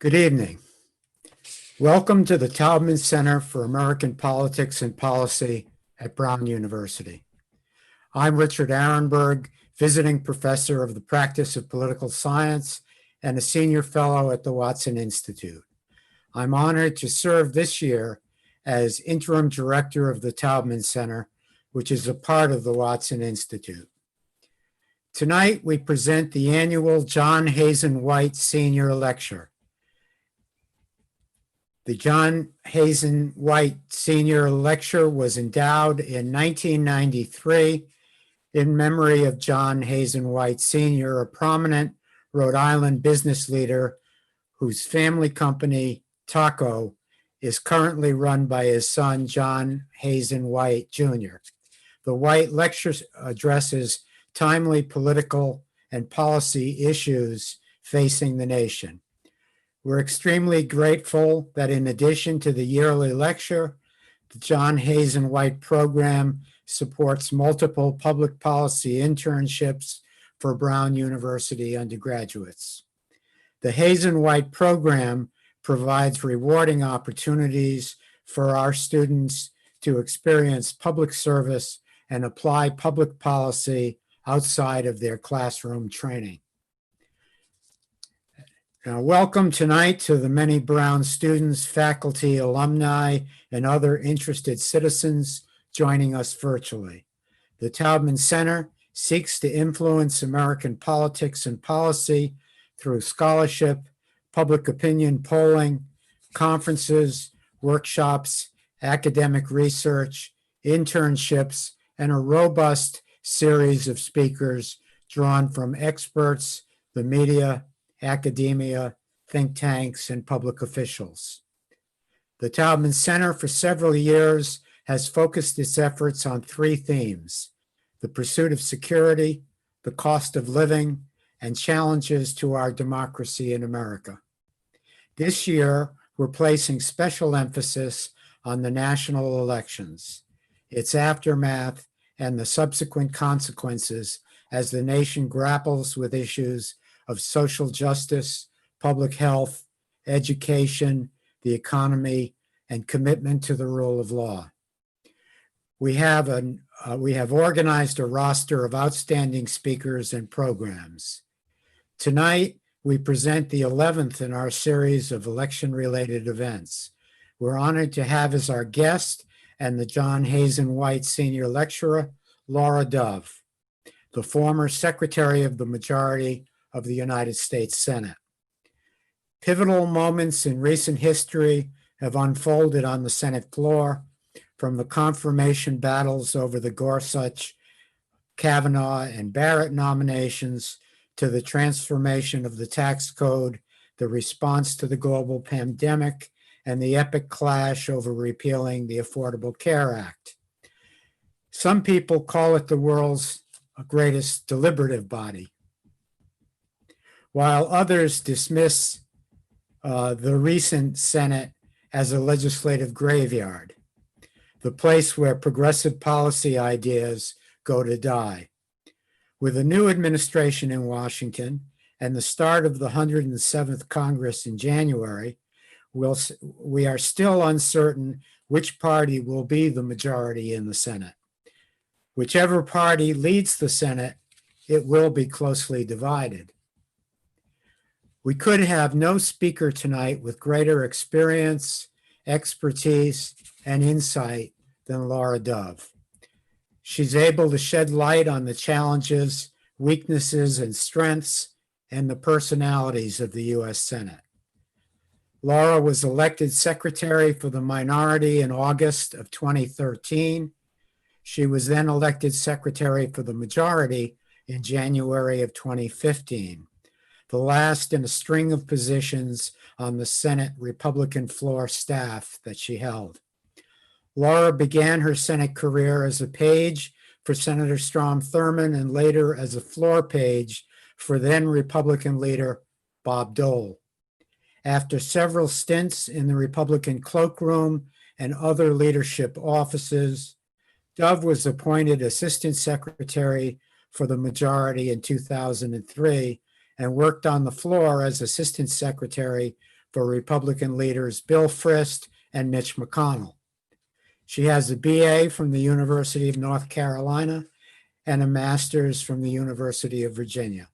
Good evening. Welcome to the Taubman Center for American Politics and Policy at Brown University. I'm Richard Arenberg, visiting professor of the practice of political science and a senior fellow at the Watson Institute. I'm honored to serve this year as interim director of the Taubman Center, which is a part of the Watson Institute. Tonight, we present the annual John Hazen White Senior Lecture. The John Hazen White Senior Lecture was endowed in 1993 in memory of John Hazen White Sr., a prominent Rhode Island business leader whose family company, Taco, is currently run by his son, John Hazen White Jr. The White Lecture addresses timely political and policy issues facing the nation. We're extremely grateful that in addition to the yearly lecture, the John Hazen White program supports multiple public policy internships for Brown University undergraduates. The Hazen White program provides rewarding opportunities for our students to experience public service and apply public policy outside of their classroom training. Now, welcome tonight to the many Brown students, faculty, alumni, and other interested citizens joining us virtually. The Taubman Center seeks to influence American politics and policy through scholarship, public opinion polling, conferences, workshops, academic research, internships, and a robust series of speakers drawn from experts, the media, academia, think tanks, and public officials. The Taubman Center for several years has focused its efforts on three themes: the pursuit of security, the cost of living, and challenges to our democracy in America. This year, we're placing special emphasis on the national elections, its aftermath, and the subsequent consequences as the nation grapples with issues of social justice, public health, education, the economy, and commitment to the rule of law. We have organized a roster of outstanding speakers and programs. Tonight, we present the 11th in our series of election-related events. We're honored to have as our guest and the John Hazen White Senior Lecturer, Laura Dove, the former Secretary of the Majority of the United States Senate. Pivotal moments in recent history have unfolded on the Senate floor, from the confirmation battles over the Gorsuch, Kavanaugh, and Barrett nominations to the transformation of the tax code, the response to the global pandemic, and the epic clash over repealing the Affordable Care Act. Some people call it the world's greatest deliberative body, while others dismiss the recent Senate as a legislative graveyard, the place where progressive policy ideas go to die. With a new administration in Washington and the start of the 107th Congress in January, we are still uncertain which party will be the majority in the Senate. Whichever party leads the Senate, it will be closely divided. We could have no speaker tonight with greater experience, expertise, and insight than Laura Dove. She's able to shed light on the challenges, weaknesses, and strengths, and the personalities of the U.S. Senate. Laura was elected Secretary for the Minority in August of 2013. She was then elected Secretary for the Majority in January of 2015. The last in a string of positions on the Senate Republican floor staff that she held. Laura began her Senate career as a page for Senator Strom Thurmond and later as a floor page for then Republican leader Bob Dole. After several stints in the Republican cloakroom and other leadership offices, Dove was appointed Assistant Secretary for the Majority in 2003 and worked on the floor as Assistant Secretary for Republican leaders Bill Frist and Mitch McConnell. She has a BA from the University of North Carolina and a master's from the University of Virginia.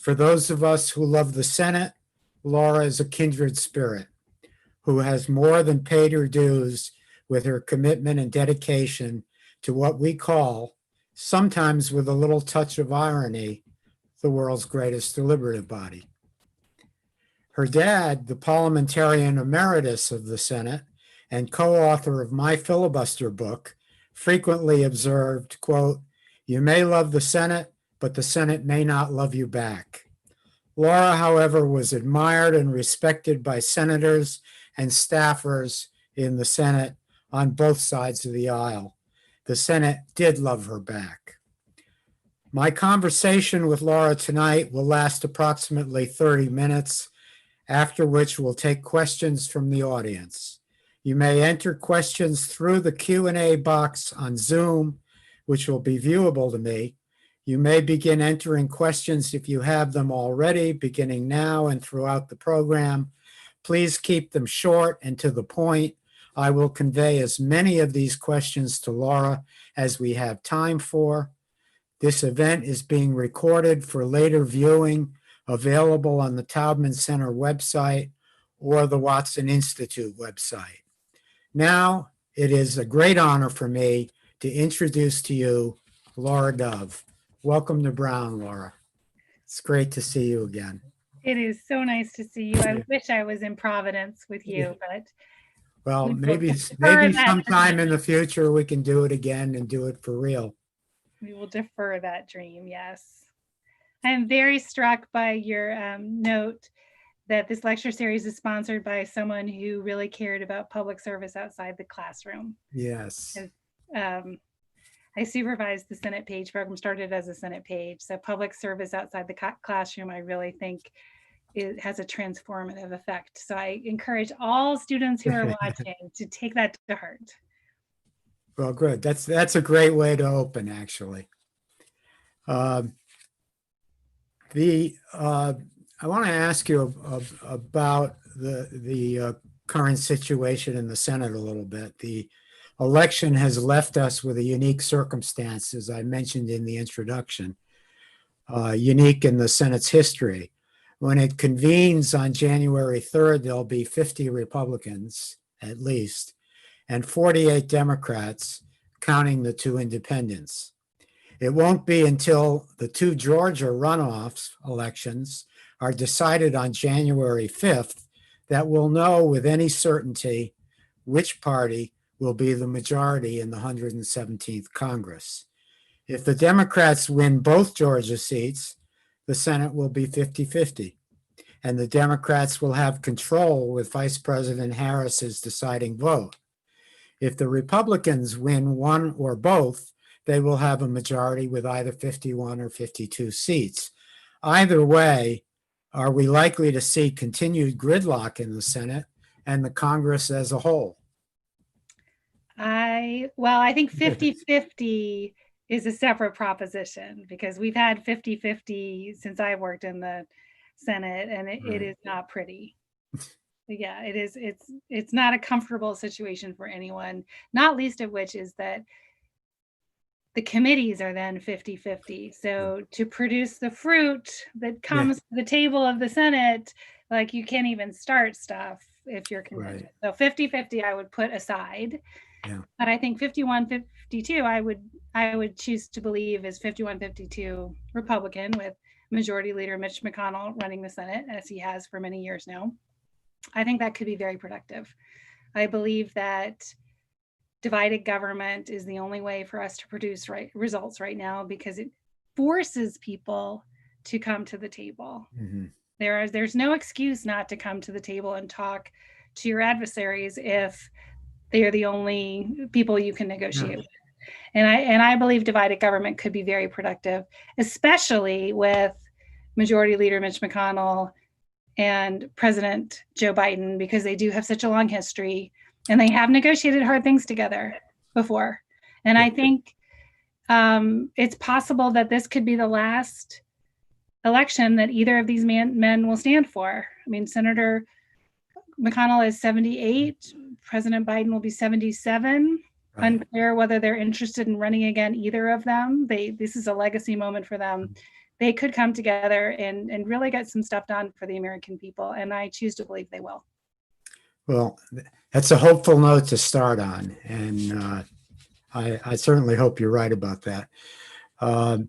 For those of us who love the Senate, Laura is a kindred spirit who has more than paid her dues with her commitment and dedication to what we call, sometimes with a little touch of irony, the world's greatest deliberative body. Her dad, the parliamentarian emeritus of the Senate and co-author of my filibuster book, frequently observed, quote, "You may love the Senate, but the Senate may not love you back." Laura, however, was admired and respected by senators and staffers in the Senate on both sides of the aisle. The Senate did love her back. My conversation with Laura tonight will last approximately 30 minutes, after which we'll take questions from the audience. You may enter questions through the Q&A box on Zoom, which will be viewable to me. You may begin entering questions if you have them already, beginning now and throughout the program. Please keep them short and to the point. I will convey as many of these questions to Laura as we have time for. This event is being recorded for later viewing, available on the Taubman Center website or the Watson Institute website. Now, it is a great honor for me to introduce to you Laura Dove. Welcome to Brown, Laura. It's great to see you again. It is so nice to see you. I wish I was in Providence with you, but well, maybe sometime in the future we can do it again and do it for real. We will defer that dream, yes. I am very struck by your note that this lecture series is sponsored by someone who really cared about public service outside the classroom. Yes. I supervised the Senate page program, started as a Senate page. So public service outside the classroom, I really think it has a transformative effect. So I encourage all students who are watching to take that to heart. Well, good. That's a great way to open, actually. I want to ask you about the current situation in the Senate a little bit. The election has left us with a unique circumstance, as I mentioned in the introduction, unique in the Senate's history. When it convenes on January 3rd, there'll be 50 Republicans, at least, and 48 Democrats, counting the 2 independents. It won't be until the 2 Georgia runoffs elections are decided on January 5th that we'll know with any certainty which party will be the majority in the 117th Congress. If the Democrats win both Georgia seats, the Senate will be 50-50, and the Democrats will have control with Vice President Harris's deciding vote. If the Republicans win one or both, they will have a majority with either 51 or 52 seats. Either way, are we likely to see continued gridlock in the Senate and the Congress as a whole? I think 50-50 is a separate proposition, because we've had 50-50 since I worked in the Senate, and it is not pretty. Yeah, it is. It's not a comfortable situation for anyone, not least of which is that the committees are then 50-50. So to produce the fruit that comes to the table of the Senate, like, you can't even start stuff if you're contingent. So 50-50 I would put aside. Yeah. But I think 51-52 I would choose to believe is 51-52 Republican, with Majority Leader Mitch McConnell running the Senate, as he has for many years now. I think that could be very productive. I believe that divided government is the only way for us to produce results right now, because it forces people to come to the table. Mm-hmm. There's no excuse not to come to the table and talk to your adversaries if they are the only people you can negotiate with. And I believe divided government could be very productive, especially with Majority Leader Mitch McConnell and President Joe Biden, because they do have such a long history and they have negotiated hard things together before. And I think it's possible that this could be the last election that either of these men will stand for. I mean, Senator McConnell is 78. President Biden will be 77. Right. Unclear whether they're interested in running again, either of them. This is a legacy moment for them. They could come together and really get some stuff done for the American people, and I choose to believe they will. Well, that's a hopeful note to start on, and I certainly hope you're right about that. I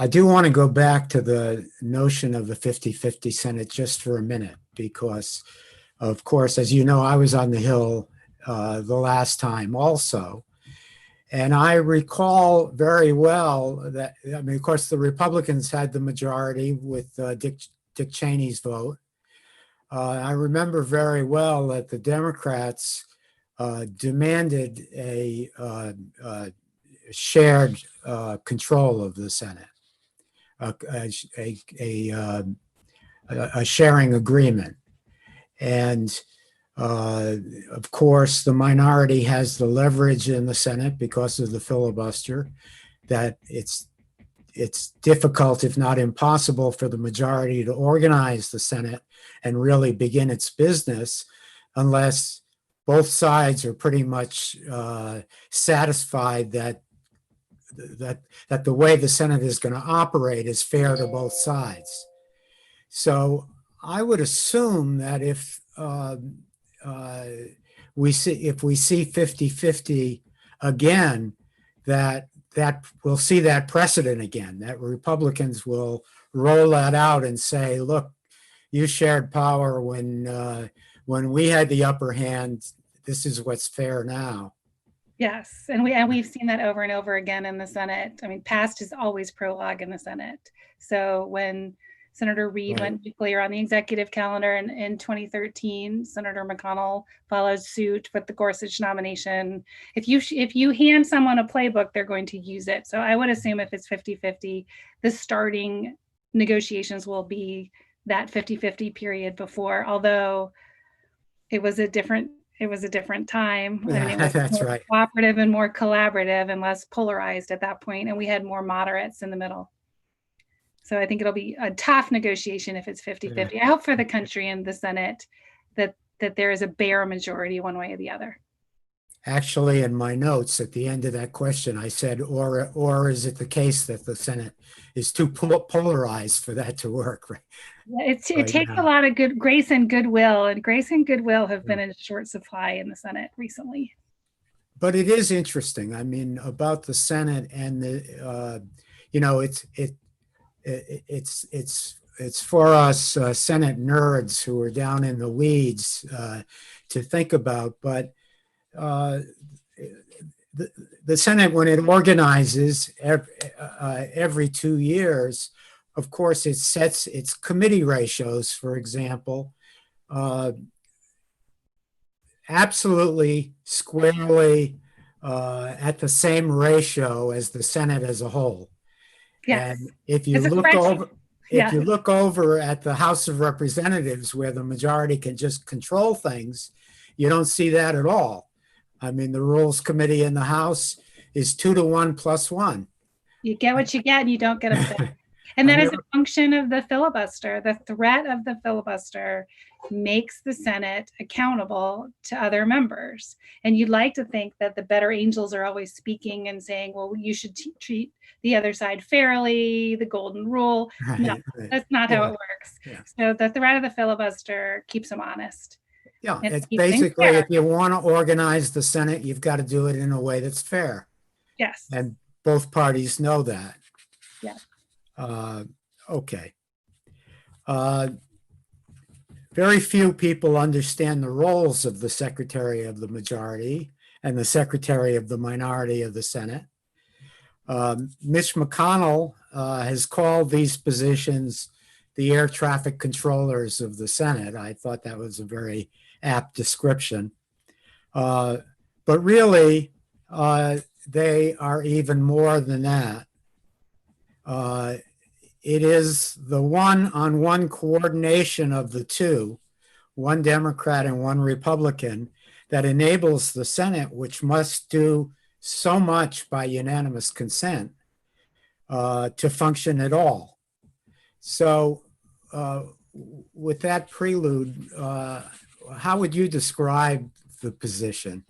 do want to go back to the notion of the 50-50 Senate just for a minute, because, of course, as you know, I was on the Hill the last time also. And I recall very well that, I mean, of course, the Republicans had the majority with Dick Cheney's vote. I remember very well that the Democrats demanded a shared control of the Senate, a sharing agreement. And of course, the minority has the leverage in the Senate because of the filibuster, that it's difficult, if not impossible, for the majority to organize the Senate and really begin its business unless both sides are pretty much satisfied that the way the Senate is going to operate is fair to both sides. So I would assume that if we see 50-50 again, that we'll see that precedent again, that Republicans will roll that out and say, look, you shared power when we had the upper hand. This is what's fair now. Yes, and we've seen that over and over again in the Senate. I mean, past is always prologue in the Senate. So when Senator Reid went nuclear on the executive calendar in 2013, Senator McConnell followed suit with the Gorsuch nomination. If you hand someone a playbook, they're going to use it. So I would assume if it's 50-50, the starting negotiations will be that 50-50 period before, although it was a different time. I mean, it was That's more right. cooperative and more collaborative and less polarized at that point, and we had more moderates in the middle. So I think it'll be a tough negotiation if it's 50-50. Yeah. I hope for the country and the Senate that there is a bare majority one way or the other. Actually, in my notes at the end of that question, I said, or is it the case that the Senate is too polarized for that to work? Right? It takes a lot of good grace and goodwill, and grace and goodwill have been in short supply in the Senate recently. But it is interesting. I mean, about the Senate and the, it's for us Senate nerds who are down in the weeds to think about. But the Senate, when it organizes every 2 years, of course, it sets its committee ratios, for example, absolutely squarely at the same ratio as the Senate as a whole. Yes. And if you look over at the House of Representatives, where the majority can just control things, you don't see that at all. I mean, the Rules Committee in the House is 2-1 + 1. You get what you get, and you don't get upset. And that is a function of the filibuster. The threat of the filibuster makes the Senate accountable to other members. And you'd like to think that the better angels are always speaking and saying, well, you should treat the other side fairly, the golden rule. No, that's not how it works. Yeah. So the threat of the filibuster keeps them honest. Yeah, it's basically, if you want to organize the Senate, you've got to do it in a way that's fair. Yes. And both parties know that. Yeah. Okay. Very few people understand the roles of the Secretary of the Majority and the Secretary of the Minority of the Senate. Mitch McConnell has called these positions the air traffic controllers of the Senate. I thought that was a very apt description. But really, they are even more than that. It is the one-on-one coordination of the two, one Democrat and one Republican, that enables the Senate, which must do so much by unanimous consent, to function at all. So with that prelude, how would you describe the position?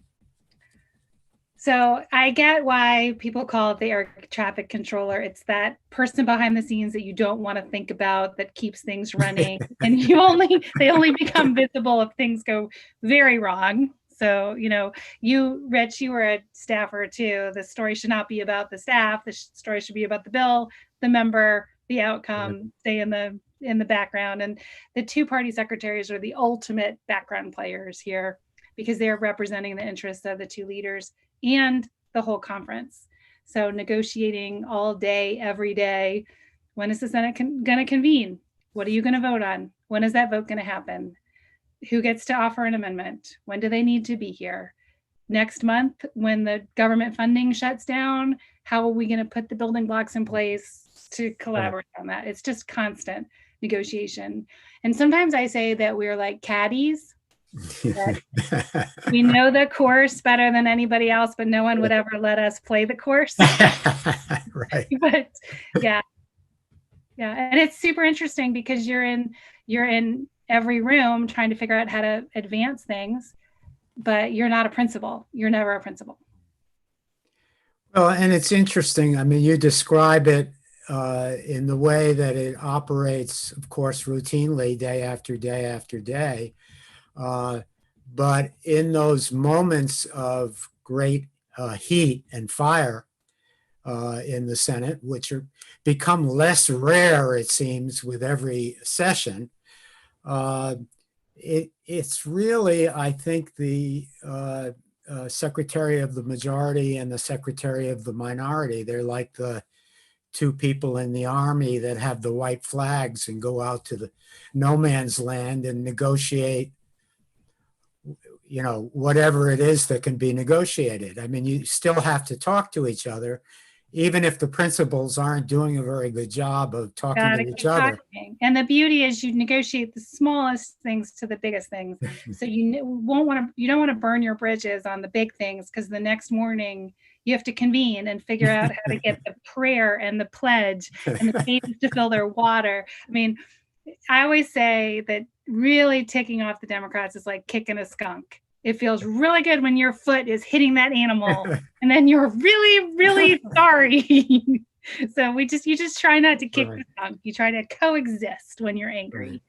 So I get why people call it the air traffic controller. It's that person behind the scenes that you don't want to think about, that keeps things running, and they only become visible if things go very wrong. So, you, Rich, you were a staffer too. The story should not be about the staff. The story should be about the bill, the member, the outcome, stay in the background. And the two party secretaries are the ultimate background players here, because they're representing the interests of the two leaders and the whole conference. So negotiating all day, every day. When is the Senate going to convene? What are you going to vote on? When is that vote going to happen? Who gets to offer an amendment? When do they need to be here? Next month, when the government funding shuts down, how are we going to put the building blocks in place to collaborate on that? It's just constant negotiation. And sometimes I say that we're like caddies. We know the course better than anybody else, but no one would ever let us play the course. Right. But yeah. And it's super interesting because you're in every room trying to figure out how to advance things, but you're not a principal. You're never a principal. Well, and it's interesting. I mean, you describe it in the way that it operates, of course, routinely day after day after day. But in those moments of great heat and fire in the Senate, which become less rare, it seems, with every session, it's really, I think, the Secretary of the Majority and the Secretary of the Minority. They're like the two people in the army that have the white flags and go out to the no man's land and negotiate whatever it is that can be negotiated. I mean, you still have to talk to each other, even if the principals aren't doing a very good job of talking to each other. And the beauty is you negotiate the smallest things to the biggest things. So you don't want to burn your bridges on the big things, because the next morning you have to convene and figure out how to get the prayer and the pledge and the babies to fill their water. I mean, I always say that really ticking off the Democrats is like kicking a skunk. It feels really good when your foot is hitting that animal, and then you're really, really sorry. So you just try not to kick the skunk. You try to coexist when you're angry.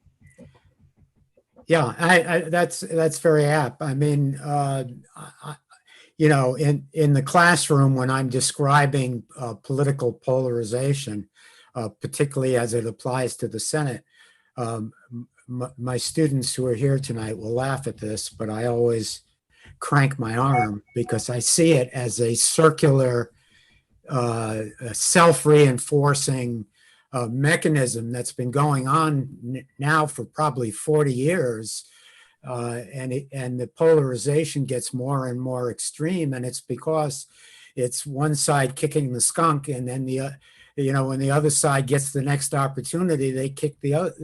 Yeah, that's very apt. I mean, in the classroom, when I'm describing political polarization, particularly as it applies to the Senate, my students who are here tonight will laugh at this, but I always crank my arm because I see it as a circular, self-reinforcing mechanism that's been going on now for probably 40 years. And the polarization gets more and more extreme, and it's because it's one side kicking the skunk, and then when the other side gets the next opportunity, they kick the other.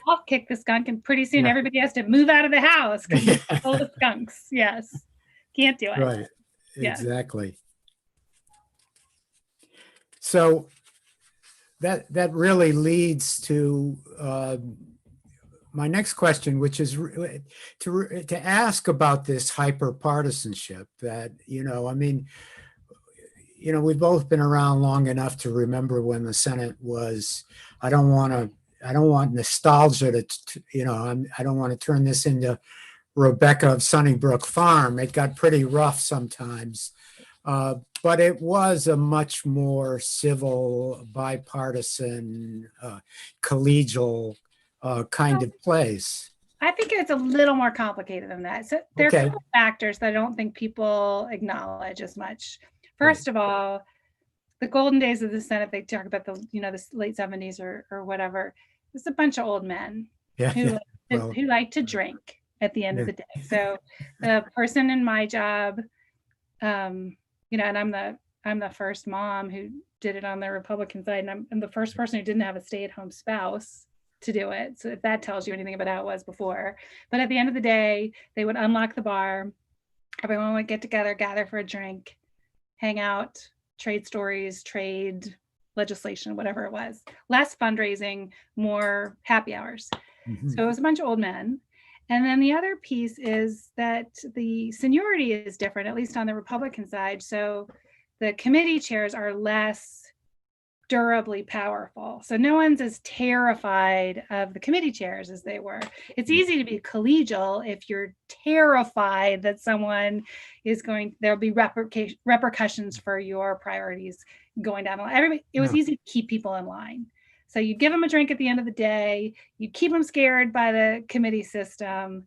I'll kick the skunk, and pretty soon everybody has to move out of the house because it's full of skunks. Yes, can't do it. Right, exactly. So that really leads to my next question, which is to ask about this hyper-partisanship that, I mean, we've both been around long enough to remember when the Senate was, I don't want nostalgia to, I don't want to turn this into Rebecca of Sunnybrook Farm. It got pretty rough sometimes. But it was a much more civil, bipartisan, collegial kind of place. I think it's a little more complicated than that. So there are a couple factors that I don't think people acknowledge as much. First of all, the golden days of the Senate, they talk about the late 70s or whatever. It's a bunch of old men who like to drink at the end of the day. So the person in my job, and I'm the first mom who did it on the Republican side, and I'm the first person who didn't have a stay-at-home spouse to do it. So if that tells you anything about how it was before. But at the end of the day, they would unlock the bar. Everyone would get together, gather for a drink, hang out, trade stories, trade legislation, whatever it was. Less fundraising, more happy hours. So it was a bunch of old men. And then the other piece is that the seniority is different, at least on the Republican side. So the committee chairs are less durably powerful. So no one's as terrified of the committee chairs as they were. It's easy to be collegial if you're terrified that someone is there'll be repercussions for your priorities going down the line. It was easy to keep people in line. So you give them a drink at the end of the day, you keep them scared by the committee system,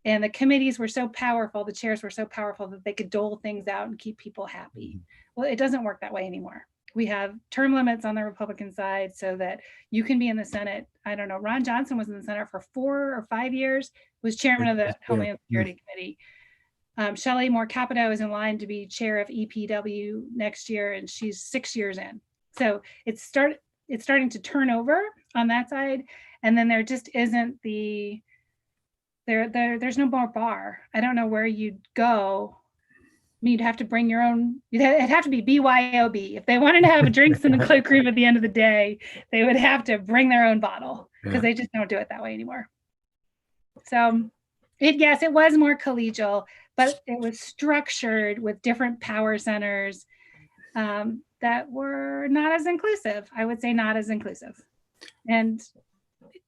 and the committees were so powerful, the chairs were so powerful that they could dole things out and keep people happy. Well, it doesn't work that way anymore. We have term limits on the Republican side so that you can be in the Senate. I don't know, Ron Johnson was in the Senate for 4 or 5 years, was chairman of the Homeland Security Committee. Shelley Moore Capito is in line to be chair of EPW next year, and she's 6 years in. So it's starting to turn over on that side. And then there just isn't there's no more bar. I don't know where you'd go. I mean, you'd have to bring your own, it'd have to be BYOB. If they wanted to have drinks in the cloakroom at the end of the day, they would have to bring their own bottle because they just don't do it that way anymore. So yes, it was more collegial, but it was structured with different power centers that were not as inclusive. I would say not as inclusive. And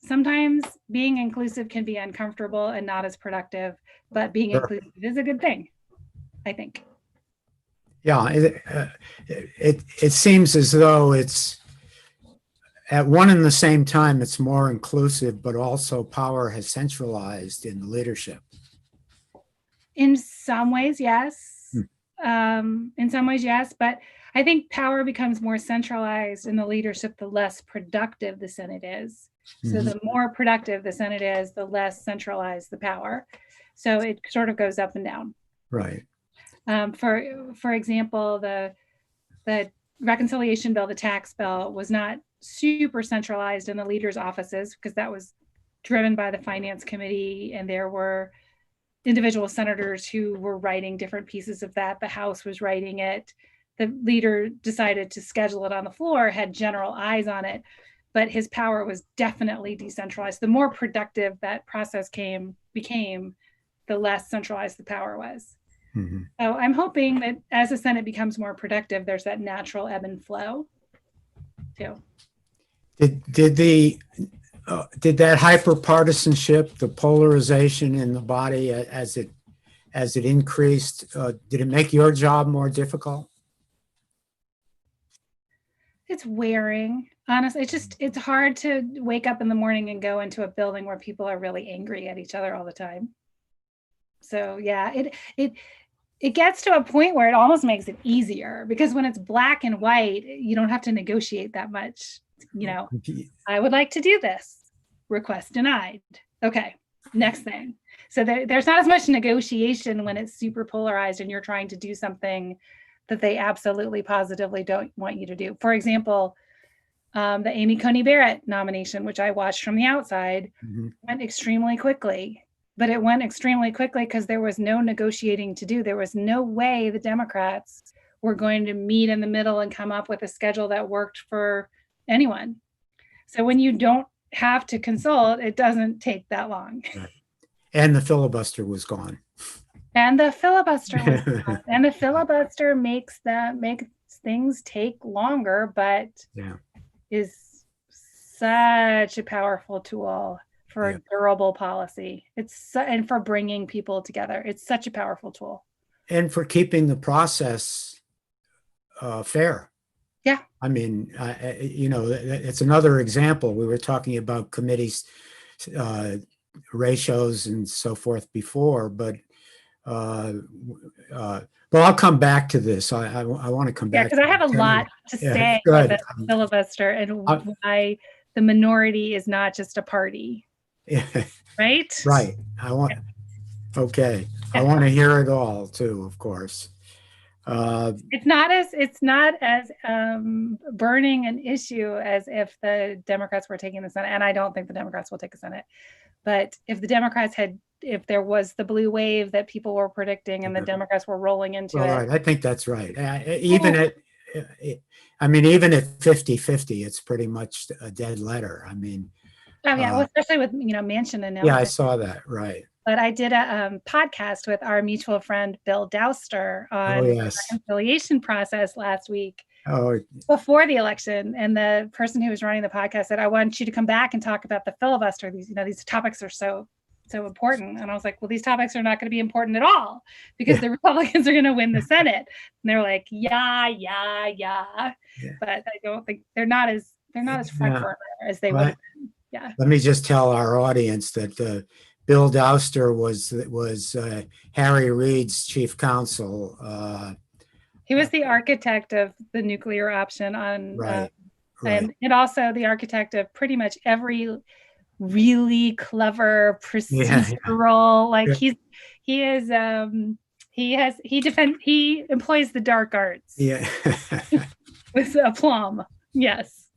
sometimes being inclusive can be uncomfortable and not as productive, but being inclusive is a good thing, I think. Yeah, it seems as though it's at one and the same time, it's more inclusive, but also power has centralized in the leadership. In some ways, yes. In some ways, yes. But I think power becomes more centralized in the leadership, the less productive the Senate is. So the more productive the Senate is, the less centralized the power. So it sort of goes up and down. Right. For example, the reconciliation bill, the tax bill, was not super centralized in the leaders' offices because that was driven by the finance committee, and there were individual senators who were writing different pieces of that. The House was writing it. The leader decided to schedule it on the floor, had general eyes on it, but his power was definitely decentralized. The more productive that process became, the less centralized the power was. So I'm hoping that as the Senate becomes more productive, there's that natural ebb and flow too. Did that hyperpartisanship, the polarization in the body as it increased, did it make your job more difficult? It's wearing. Honestly, it's hard to wake up in the morning and go into a building where people are really angry at each other all the time. So yeah, it gets to a point where it almost makes it easier because when it's black and white, you don't have to negotiate that much. You know, I would like to do this. Request denied. Okay, next thing. So there's not as much negotiation when it's super polarized and you're trying to do something that they absolutely positively don't want you to do. For example, the Amy Coney Barrett nomination, which I watched from the outside, went extremely quickly. But it went extremely quickly because there was no negotiating to do. There was no way the Democrats were going to meet in the middle and come up with a schedule that worked for anyone. So when you don't have to consult, it doesn't take that long. And the filibuster was gone. And the filibuster was gone. And the filibuster makes things take longer, but is such a powerful tool for durable policy. And for bringing people together. It's such a powerful tool. And for keeping the process fair. Yeah. I mean, it's another example. We were talking about committees, ratios and so forth before, but I'll come back to this. I want to come back. Yeah, because I have a lot to say about the filibuster and why the minority is not just a party. Right. I want to hear it all too, of course. It's not as burning an issue as if the Democrats were taking the Senate, and I don't think the Democrats will take the Senate. But if the Democrats if there was the blue wave that people were predicting, and the Democrats were rolling into it, right, I think that's right. Even I mean, even at 50-50, it's pretty much a dead letter. I mean, oh yeah, well, especially with Manchin and yeah, I everything. saw that, right. But I did a podcast with our mutual friend Bill Douster on Oh, the yes. reconciliation process last week Oh, before the election, and the person who was running the podcast said, "I want you to come back and talk about the filibuster. These topics are so important." And I was like, "Well, these topics are not going to be important at all because the Republicans are going to win the Senate." And they're like, "Yeah." But I don't think they're not as front burner as they would have been. Yeah. Let me just tell our audience that Bill Douster was Harry Reid's chief counsel. He was the architect of the nuclear option on, right. and also the architect of pretty much every really clever procedural. Like he employs the dark arts. Yeah. With aplomb. Yes.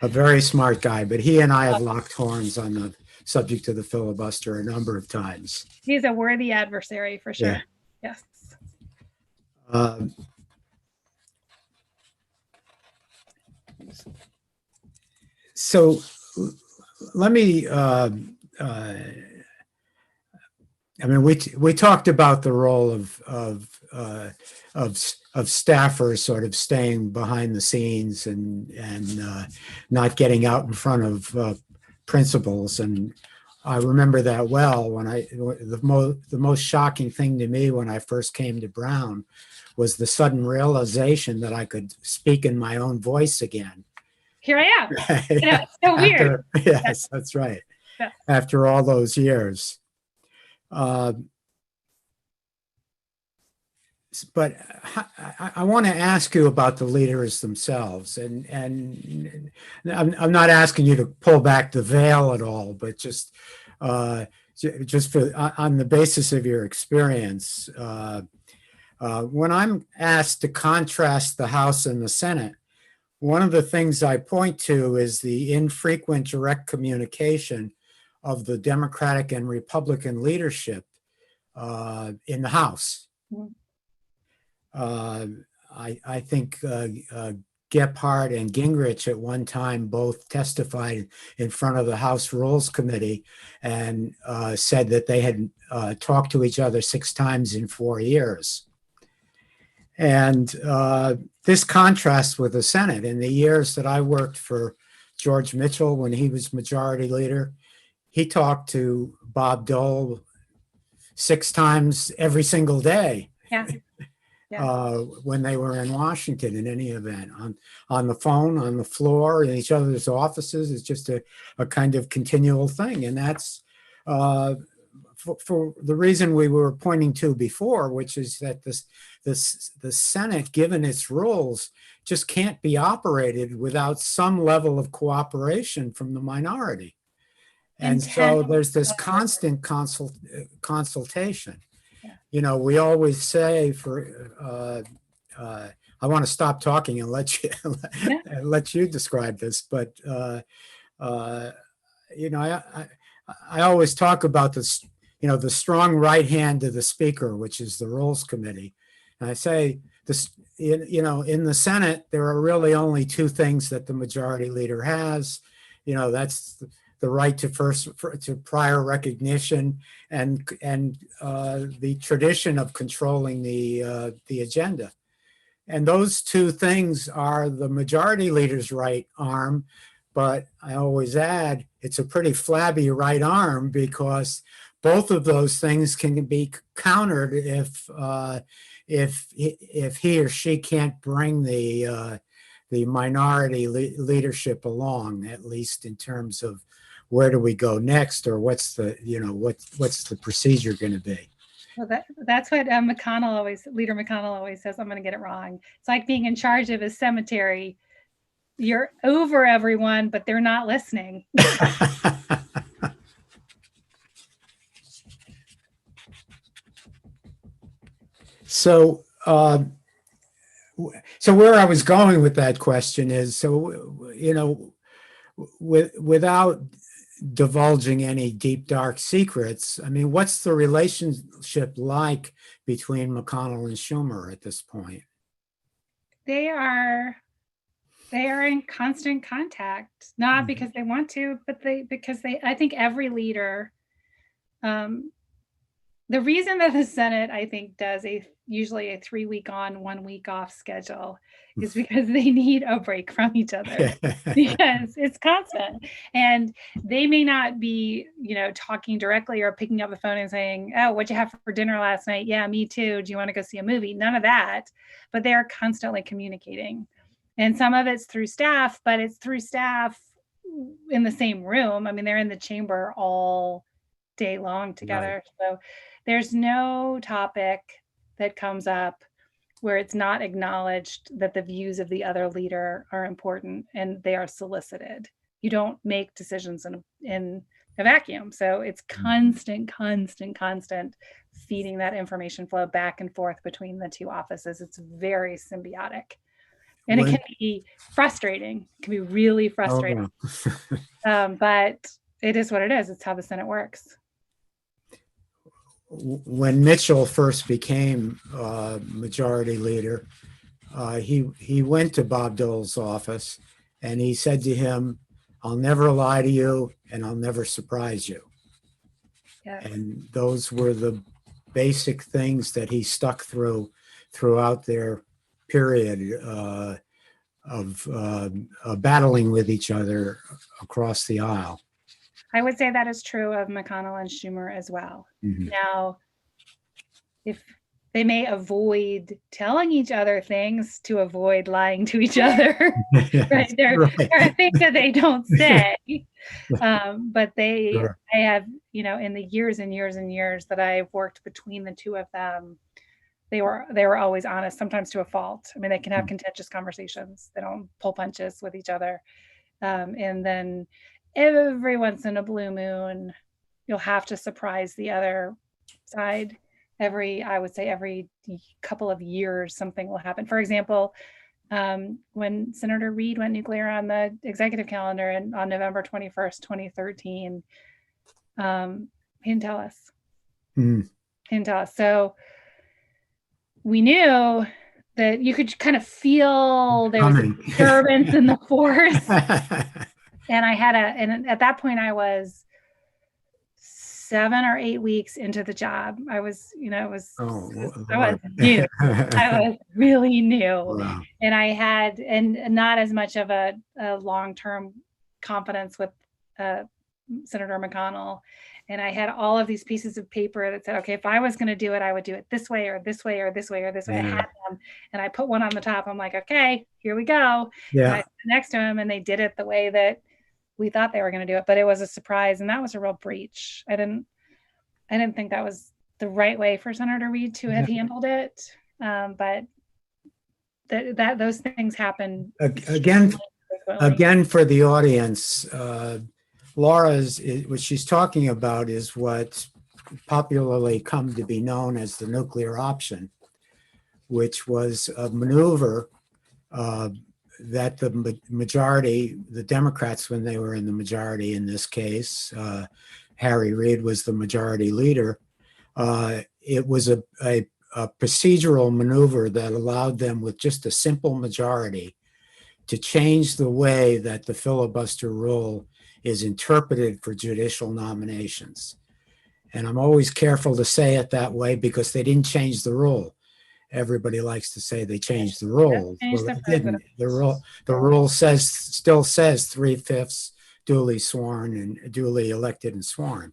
A very smart guy, but he and I have locked horns on the subject of the filibuster a number of times. He's a worthy adversary for sure. Yeah. Yes. So let me, I mean, we talked about the role of staffers sort of staying behind the scenes and not getting out in front of principals. And I remember that well when the most shocking thing to me when I first came to Brown was the sudden realization that I could speak in my own voice again. Here I am. Yeah, it's so weird. Yes, that's right. Yeah. After all those years. But I want to ask you about the leaders themselves, and I'm not asking you to pull back the veil at all, but just on the basis of your experience, when I'm asked to contrast the House and the Senate, one of the things I point to is the infrequent direct communication of the Democratic and Republican leadership in the House. Mm-hmm. I think Gephardt and Gingrich at one time both testified in front of the House Rules Committee and said that they had talked to each other 6 times in 4 years. And this contrasts with the Senate. In the years that I worked for George Mitchell when he was majority leader, he talked to Bob Dole 6 times every single day. Yeah. When they were in Washington, in any event, on the phone, on the floor, in each other's offices. It's just a kind of continual thing. And that's for the reason we were pointing to before, which is that the Senate, given its rules, just can't be operated without some level of cooperation from the minority. And so there's this constant consultation. We always say I want to stop talking and let you describe this, but I always talk about this, the strong right hand of the speaker, which is the Rules Committee. And I say this, in the Senate, there are really only 2 things that the majority leader has. That's the right to prior recognition and the tradition of controlling the agenda. And those 2 things are the majority leader's right arm, but I always add it's a pretty flabby right arm because both of those things can be countered if he or she can't bring the minority leadership along, at least in terms of where do we go next, or what's the procedure going to be? Well, that's what Leader McConnell always says. I'm going to get it wrong. It's like being in charge of a cemetery. You're over everyone, but they're not listening. So where I was going with that question is, without divulging any deep, dark secrets, I mean, what's the relationship like between McConnell and Schumer at this point? They are in constant contact, not because they want to, but because I think every leader, the reason that the Senate, I think, does usually a 3-week on, 1 week off schedule is because they need a break from each other because it's constant. And they may not be, talking directly or picking up the phone and saying, oh, what'd you have for dinner last night? Yeah, me too. Do you want to go see a movie? None of that. But they are constantly communicating. And some of it's through staff, but it's through staff in the same room. I mean, they're in the chamber all day long together. Right. So there's no topic that comes up where it's not acknowledged that the views of the other leader are important and they are solicited. You don't make decisions in a vacuum. So it's constant feeding that information flow back and forth between the two offices. It's very symbiotic. And it can be frustrating. It can be really frustrating. But it is what it is. It's how the Senate works. When Mitchell first became majority leader, he went to Bob Dole's office and he said to him, I'll never lie to you and I'll never surprise you. Yes. And those were the basic things that he stuck throughout their period of battling with each other across the aisle. I would say that is true of McConnell and Schumer as well. Mm-hmm. Now, if they may avoid telling each other things to avoid lying to each other, right? There are things that they don't say, but they have, in the years and years and years that I've worked between the two of them, they were always honest, sometimes to a fault. I mean, they can have contentious conversations. They don't pull punches with each other. And then every once in a blue moon, you'll have to surprise the other side. I would say every couple of years, something will happen. For example, when Senator Reid went nuclear on the executive calendar and on November 21st, 2013, he didn't tell us. He didn't tell us. So we knew that you could kind of feel there was a disturbance in the force. And and at that point I was 7 or 8 weeks into the job. I was, I was new. I was really new. Wow. And I had, not as much of a long-term confidence with Senator McConnell. And I had all of these pieces of paper that said, okay, if I was going to do it, I would do it this way or this way or this way or this way. I had them and I put one on the top. I'm like, okay, here we go. Yeah. And I sat next to him and they did it the way that we thought they were going to do it, but it was a surprise. And that was a real breach. I didn't think that was the right way for Senator Reid to have handled it. But those things happen. Again, for the audience, Laura what she's talking about is what popularly come to be known as the nuclear option, which was a maneuver that the majority, the Democrats, when they were in the majority in this case, Harry Reid was the majority leader. It was a procedural maneuver that allowed them, with just a simple majority, to change the way that the filibuster rule is interpreted for judicial nominations. And I'm always careful to say it that way because they didn't change the rule. Everybody likes to say they changed the rule. Well, they didn't. The rule still says 3/5 duly sworn and duly elected and sworn.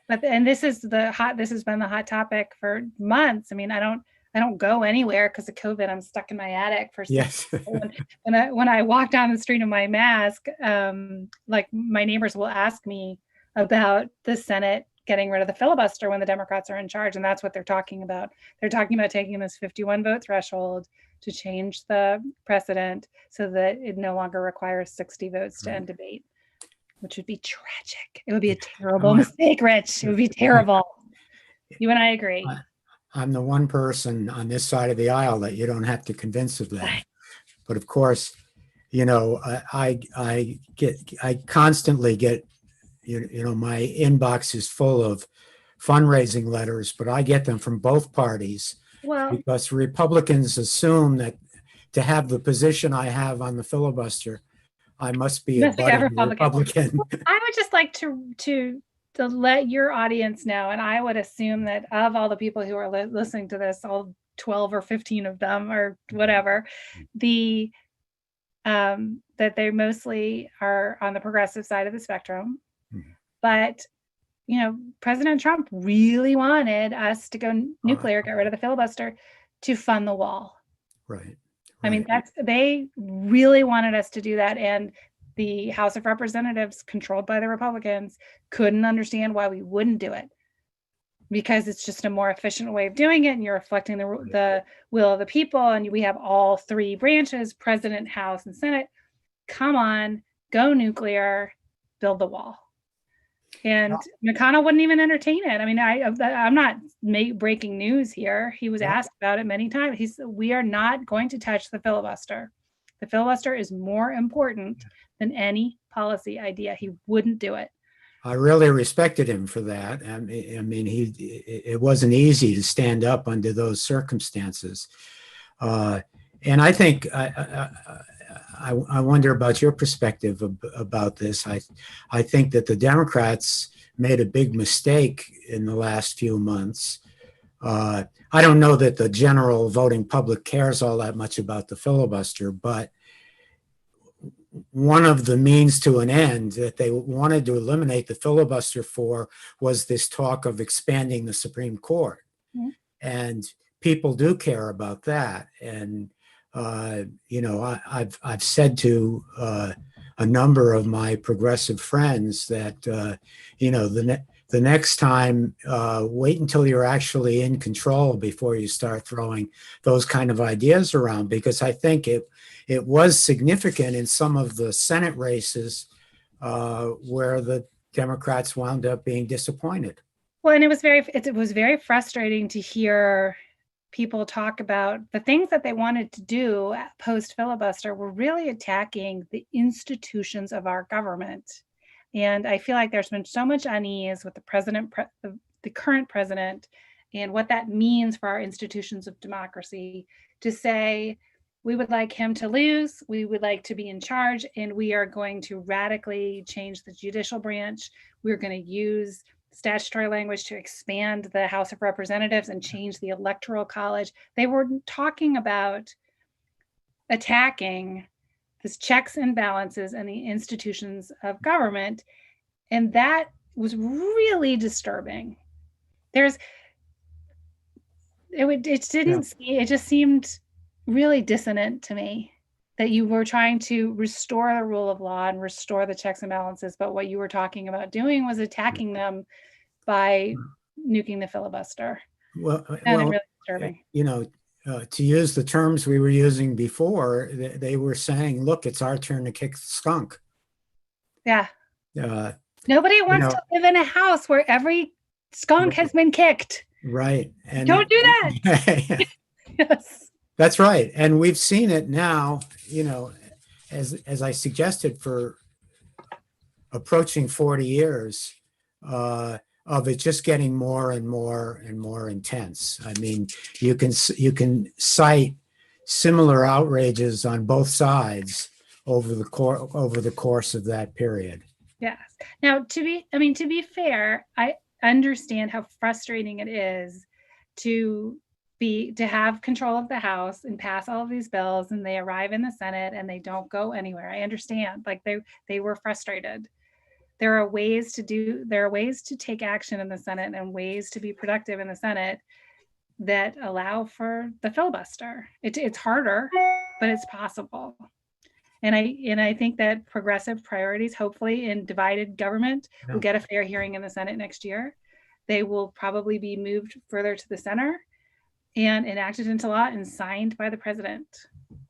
And this has been the hot topic for months. I mean, I don't go anywhere because of COVID. I'm stuck in my attic for 6 months. When I walk down the street in my mask, like my neighbors will ask me about the Senate getting rid of the filibuster when the Democrats are in charge. And that's what they're talking about. They're talking about taking this 51 vote threshold to change the precedent so that it no longer requires 60 votes to end debate, which would be tragic. It would be a terrible mistake, Rich. It would be terrible. You and I agree. I'm the one person on this side of the aisle that you don't have to convince of that. But of course, I constantly get, my inbox is full of fundraising letters, but I get them from both parties because Republicans assume that to have the position I have on the filibuster, I must be a Must be a budding Republican. I would just like to let your audience know, and I would assume that of all the people who are listening to this, all 12 or 15 of them or whatever, that they mostly are on the progressive side of the spectrum. But President Trump really wanted us to go nuclear, get rid of the filibuster, to fund the wall. Right. I mean, they really wanted us to do that. And the House of Representatives, controlled by the Republicans, couldn't understand why we wouldn't do it, because it's just a more efficient way of doing it. And you're reflecting the will of the people. And we have all three branches, President, House, and Senate. Come on, go nuclear, build the wall. And McConnell wouldn't even entertain it. I mean, I'm not breaking news here. He was asked about it many times. He said, we are not going to touch the filibuster. The filibuster is more important than any policy idea. He wouldn't do it. I really respected him for that. I mean, it wasn't easy to stand up under those circumstances. And I think I wonder about your perspective about this. I think that the Democrats made a big mistake in the last few months. I don't know that the general voting public cares all that much about the filibuster, but one of the means to an end that they wanted to eliminate the filibuster for was this talk of expanding the Supreme Court. Mm-hmm. And people do care about that. And I've said to a number of my progressive friends that the next time, wait until you're actually in control before you start throwing those kind of ideas around, because I think it was significant in some of the Senate races where the Democrats wound up being disappointed. Well, and it was very frustrating to hear people talk about the things that they wanted to do post filibuster were really attacking the institutions of our government. And I feel like there's been so much unease with the current president, and what that means for our institutions of democracy, to say we would like him to lose, we would like to be in charge, and we are going to radically change the judicial branch. We're going to use statutory language to expand the House of Representatives and change the Electoral College. They were talking about attacking this checks and balances and the institutions of government. And that was really disturbing. It just seemed really dissonant to me that you were trying to restore the rule of law and restore the checks and balances, but what you were talking about doing was attacking them by nuking the filibuster. Well, really disturbing. To use the terms we were using before, they were saying, look, it's our turn to kick the skunk. Yeah. Nobody wants to live in a house where every skunk has been kicked. Right. And don't do that. Yes. That's right. And we've seen it now, as I suggested, for approaching 40 years of it just getting more and more and more intense. I mean, you can cite similar outrages on both sides over the course of that period. Yes. Now, to be fair, I understand how frustrating it is to have control of the House and pass all of these bills, and they arrive in the Senate and they don't go anywhere. I understand, like they were frustrated. There are ways to take action in the Senate and ways to be productive in the Senate that allow for the filibuster. It's harder, but it's possible. And I think that progressive priorities, hopefully in divided government, will get a fair hearing in the Senate next year. They will probably be moved further to the center and enacted into law and signed by the president.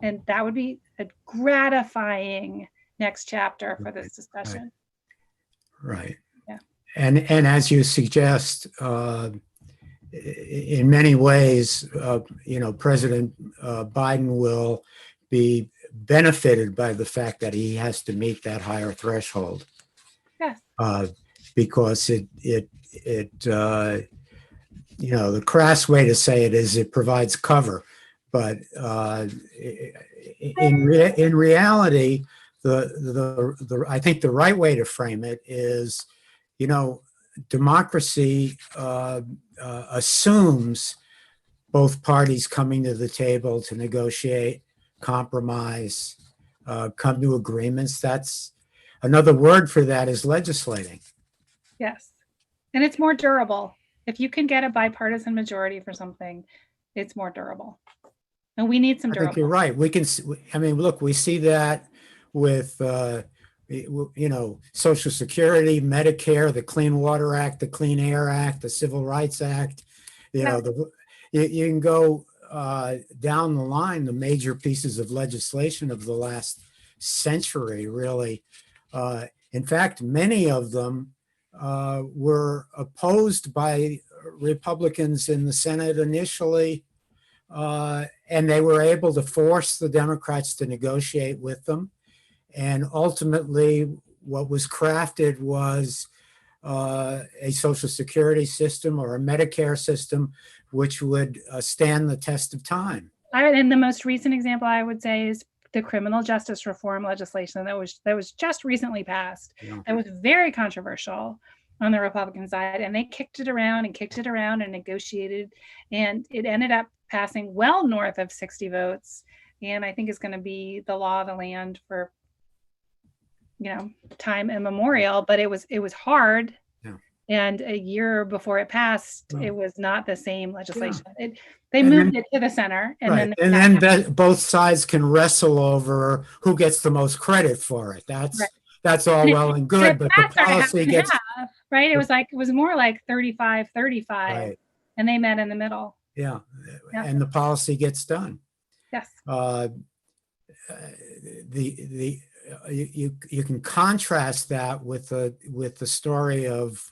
And that would be a gratifying next chapter for this discussion. Right. Yeah. And as you suggest, in many ways, President Biden will be benefited by the fact that he has to meet that higher threshold. Yes. Because the crass way to say it is it provides cover, But in reality, I think the right way to frame it is, democracy assumes both parties coming to the table to negotiate, compromise, come to agreements. That's another word for that is legislating. Yes. And it's more durable. If you can get a bipartisan majority for something, it's more durable. And we need some durable. I think you're right. We can, look, we see that with, Social Security, Medicare, the Clean Water Act, the Clean Air Act, the Civil Rights Act. You can go down the line, the major pieces of legislation of the last century, really. In fact, many of them were opposed by Republicans in the Senate initially, and they were able to force the Democrats to negotiate with them. And ultimately, what was crafted was a Social Security system or a Medicare system which would stand the test of time. And the most recent example I would say is the criminal justice reform legislation that was just recently passed. Yeah. That was very controversial on the Republican side, and they kicked it around and negotiated, and it ended up passing well north of 60 votes. And I think it's going to be the law of the land for time immemorial. But it was hard. Yeah. And a year before it passed, it was not the same legislation. Yeah. They moved it to the center, and then both sides can wrestle over who gets the most credit for it. That's all well and good, but the policy gets right. It was more like 35-35, right. And they met in the middle. Yeah, and the policy gets done. Yes. You can contrast that with the story of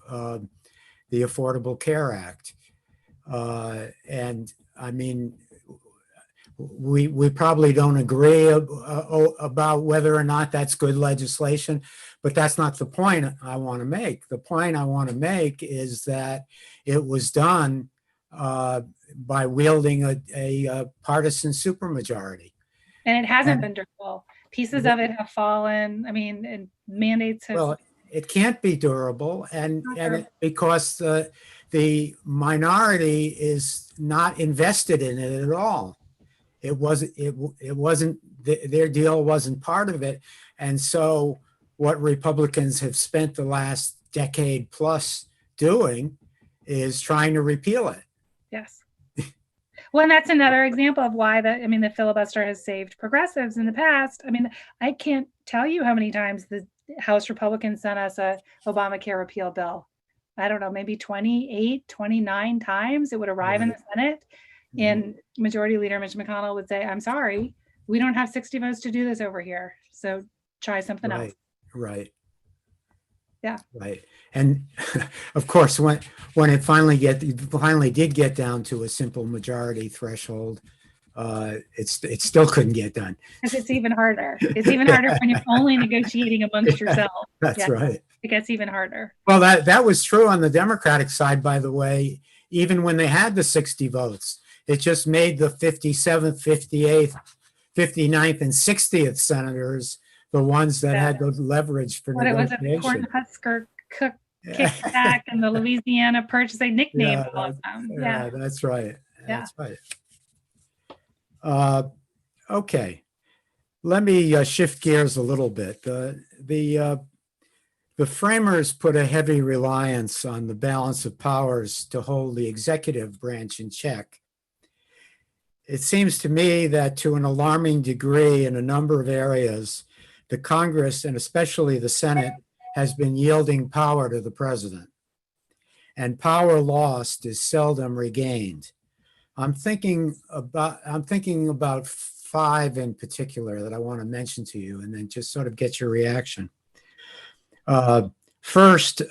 the Affordable Care Act, and I mean, we probably don't agree about whether or not that's good legislation, but that's not the point I want to make. The point I want to make is that it was done by wielding a partisan supermajority. And it hasn't been durable. Pieces of it have fallen. I mean, and mandates have... Well, it can't be durable, because the minority is not invested in it at all. It wasn't their deal wasn't part of it, and so what Republicans have spent the last decade plus doing is trying to repeal it. Yes. Well, and that's another example of why the filibuster has saved progressives in the past. I mean, I can't tell you how many times the House Republicans sent us a Obamacare repeal bill. I don't know, maybe 28, 29 times it would arrive in the Senate. And Majority Leader Mitch McConnell would say, "I'm sorry, we don't have 60 votes to do this over here. So try something else." Right. Yeah. Right. And of course, when it finally did get down to a simple majority threshold, it still couldn't get done. Because it's even harder. It's even harder when you're only negotiating amongst yourself. That's right. It gets even harder. Well, that was true on the Democratic side, by the way, even when they had the 60 votes. It just made the 57th, 58th, 59th, and 60th senators the ones that had the leverage for negotiation. What it was, a Cornhusker kickback and the Louisiana Purchase, they nicknamed all of them. Yeah, that's right. That's right. Okay, let me shift gears a little bit. The framers put a heavy reliance on the balance of powers to hold the executive branch in check. It seems to me that to an alarming degree in a number of areas, the Congress and especially the Senate has been yielding power to the president, and power lost is seldom regained. I'm thinking about five in particular that I want to mention to you, and then just sort of get your reaction. First,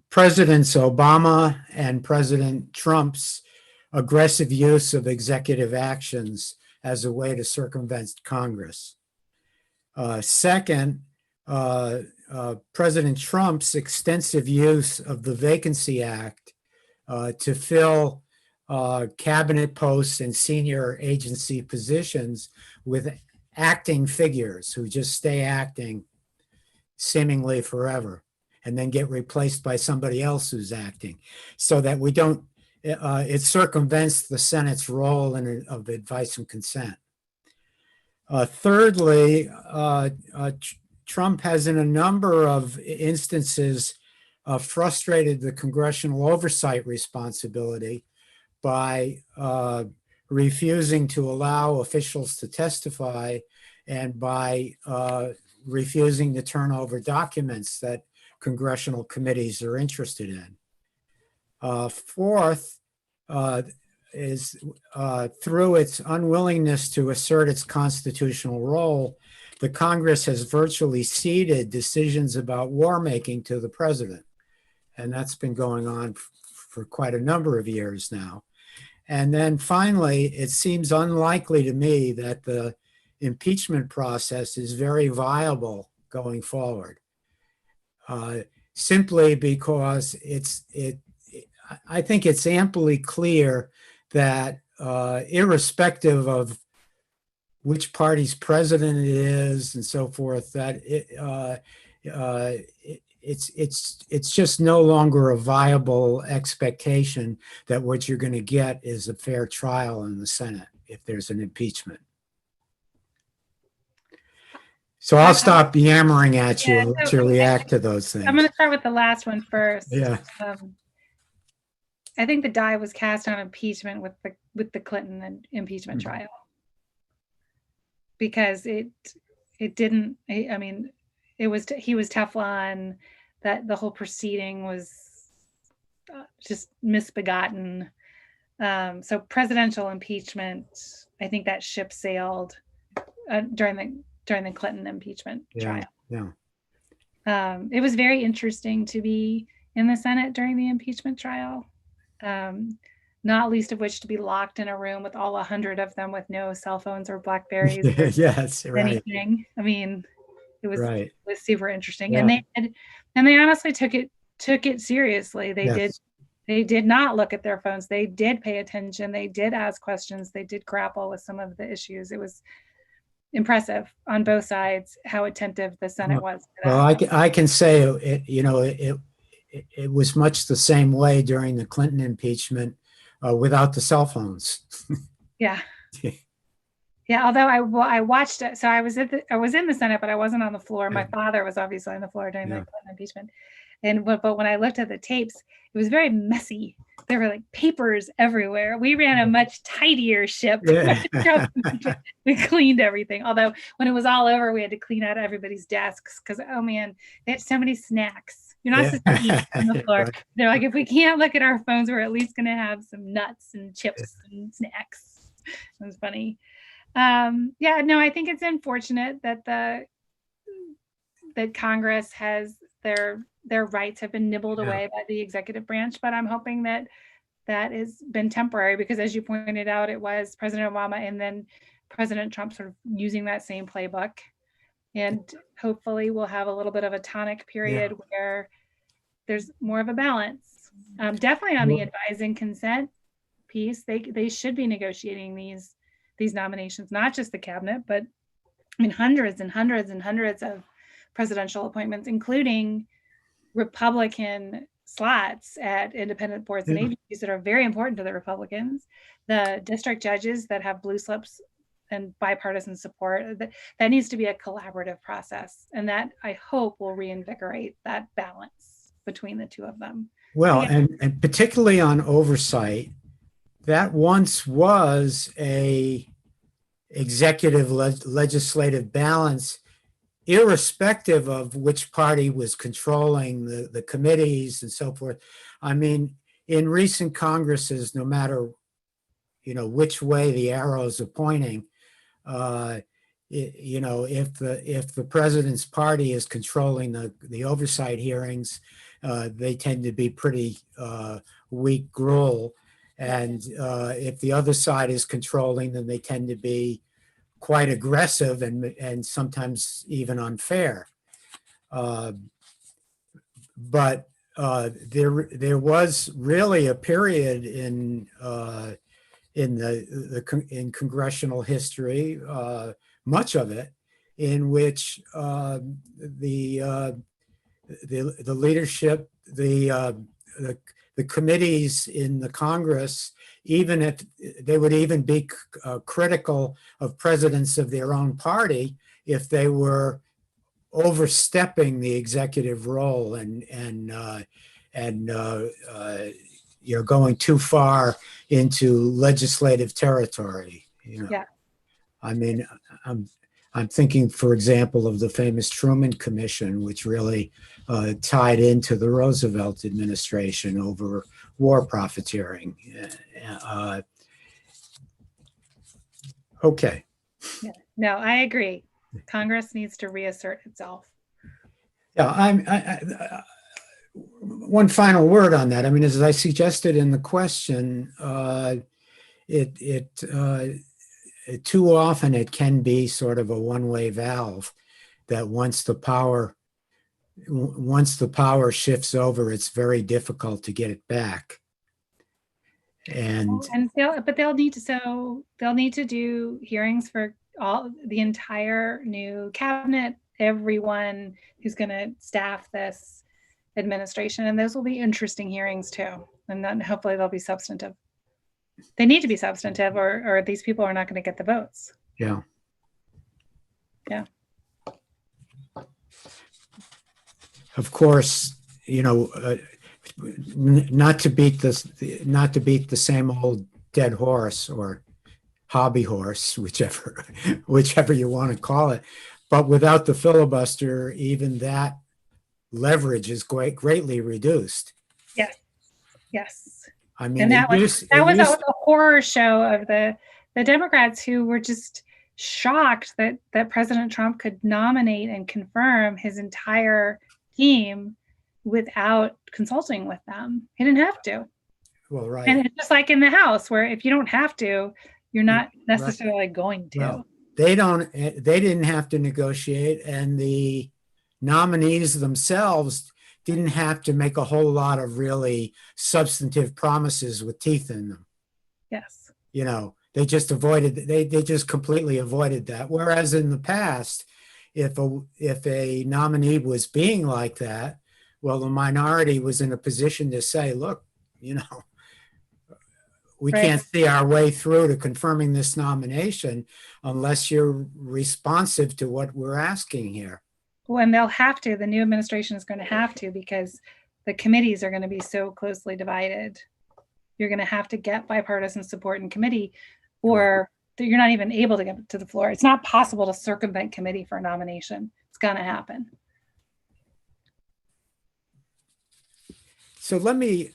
Presidents Obama and President Trump's aggressive use of executive actions as a way to circumvent Congress. Second, President Trump's extensive use of the Vacancy Act to fill cabinet posts and senior agency positions with acting figures who just stay acting seemingly forever and then get replaced by somebody else who's acting, so that we don't, it circumvents the Senate's role of advice and consent. Thirdly, Trump has in a number of instances frustrated the congressional oversight responsibility by refusing to allow officials to testify and by refusing to turn over documents that congressional committees are interested in. Fourth is through its unwillingness to assert its constitutional role, the Congress has virtually ceded decisions about war making to the president. And that's been going on for quite a number of years now. And then finally, it seems unlikely to me that the impeachment process is very viable going forward, simply because I think it's amply clear that irrespective of which party's president it is and so forth, that it's just no longer a viable expectation that what you're going to get is a fair trial in the Senate if there's an impeachment. So I'll stop yammering at you to react to those things. I'm going to start with the last one first. Yeah. I think the die was cast on impeachment with the Clinton impeachment trial, because it didn't. I mean, he was Teflon. That the whole proceeding was just misbegotten. So presidential impeachment, I think that ship sailed during the Clinton impeachment trial. Yeah. It was very interesting to be in the Senate during the impeachment trial. Not least of which to be locked in a room with all 100 of them with no cell phones or Blackberries. Or yes, right. Anything. I mean, it was super interesting, yeah. and they honestly took it seriously. They did not look at their phones. They did pay attention. They did ask questions. They did grapple with some of the issues. It was impressive on both sides how attentive the Senate was to that. Well, I can say it was much the same way during the Clinton impeachment without the cell phones. Yeah. Yeah, although I watched it, so I was in the Senate, but I wasn't on the floor. My father was obviously on the floor during the Clinton impeachment, but when I looked at the tapes, it was very messy. There were like papers everywhere. We ran a much tidier ship. We cleaned everything. Although when it was all over, we had to clean out everybody's desks because, oh man, they had so many snacks. You're not supposed to eat on the floor. Right. They're like, if we can't look at our phones, we're at least going to have some nuts and chips and snacks. It was funny. I think it's unfortunate that that Congress has their rights have been nibbled away by the executive branch, but I'm hoping that has been temporary, because as you pointed out, it was President Obama and then President Trump sort of using that same playbook, and hopefully we'll have a little bit of a tonic period where there's more of a balance. Definitely on the advise and consent piece, they should be negotiating these nominations, not just the cabinet, but I mean hundreds and hundreds and hundreds of presidential appointments, including Republican slots at independent boards and agencies that are very important to the Republicans, the district judges that have blue slips and bipartisan support. That needs to be a collaborative process, and that I hope will reinvigorate that balance between the two of them. Well, and particularly on oversight, that once was a executive legislative balance, irrespective of which party was controlling the committees and so forth. I mean, in recent Congresses, no matter which way the arrows are pointing, if the president's party is controlling the oversight hearings, they tend to be pretty weak gruel. And if the other side is controlling them, they tend to be quite aggressive and sometimes even unfair. But there was really a period in in congressional history, much of it, in which the leadership, the committees in the Congress, even if they would even be critical of presidents of their own party if they were overstepping the executive role and going too far into legislative territory. Yeah. I mean, I'm thinking, for example, of the famous Truman Commission, which really tied into the Roosevelt administration over war profiteering. Okay. Yeah. No, I agree. Congress needs to reassert itself. Yeah, one final word on that. I mean, as I suggested in the question, too often it can be sort of a one-way valve that once the power shifts over, it's very difficult to get it back. But they'll need to do hearings for the entire new cabinet, everyone who's going to staff this administration, and those will be interesting hearings too. And then hopefully they'll be substantive. They need to be substantive, or these people are not going to get the votes. Yeah. Yeah. Of course, not to beat the same old dead horse or hobby horse, whichever you want to call it. But without the filibuster, even that leverage is greatly reduced. Yes. Yes. I mean, and that was a horror show of the Democrats who were just shocked that President Trump could nominate and confirm his entire team without consulting with them. He didn't have to. Well, right. And it's just like in the House, where if you don't have to, you're not necessarily going to. Well, they didn't have to negotiate, and the nominees themselves didn't have to make a whole lot of really substantive promises with teeth in them. Yes. They just completely avoided that. Whereas in the past, if a nominee was being like that, well, the minority was in a position to say, look, we can't see our way through to confirming this nomination unless you're responsive to what we're asking here. Well, and they'll have to. The new administration is going to have to, because the committees are going to be so closely divided. You're going to have to get bipartisan support in committee, or you're not even able to get to the floor. It's not possible to circumvent committee for a nomination. It's going to happen. So let me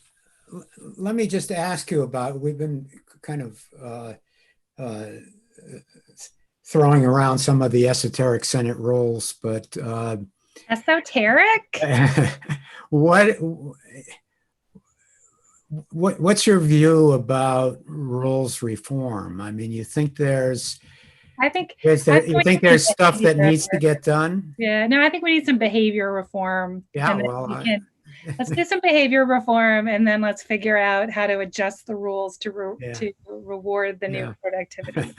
just ask you about, we've been kind of throwing around some of the esoteric Senate roles, but esoteric? What's your view about rules reform? I mean, you think there's stuff that needs to get done? Yeah, no, I think we need some behavior reform. Yeah, let's do some behavior reform, and then let's figure out how to adjust the rules to reward the new productivity,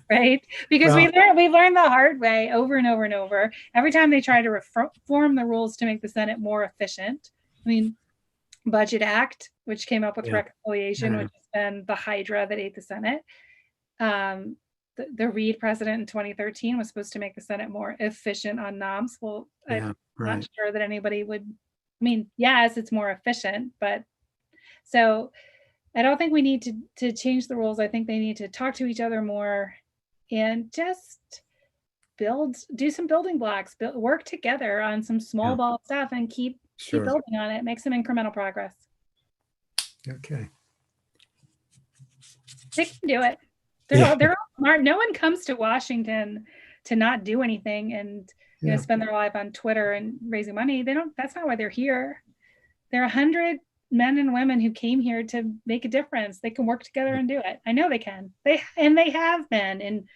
right? Because we've learned the hard way over and over and over. Every time they try to reform the rules to make the Senate more efficient, I mean, Budget Act, which came up with reconciliation, which has been the hydra that ate the Senate. The Reid president in 2013 was supposed to make the Senate more efficient on noms. Well, I'm not sure that anybody would. I mean, yes, it's more efficient, but so I don't think we need to change the rules. I think they need to talk to each other more and just do some building blocks, work together on some small ball stuff, and keep building on it, make some incremental progress. Okay. They can do it. They're all smart. No one comes to Washington to not do anything and spend their life on Twitter and raising money. That's not why they're here. There are 100 men and women who came here to make a difference. They can work together and do it. I know they can. They have been in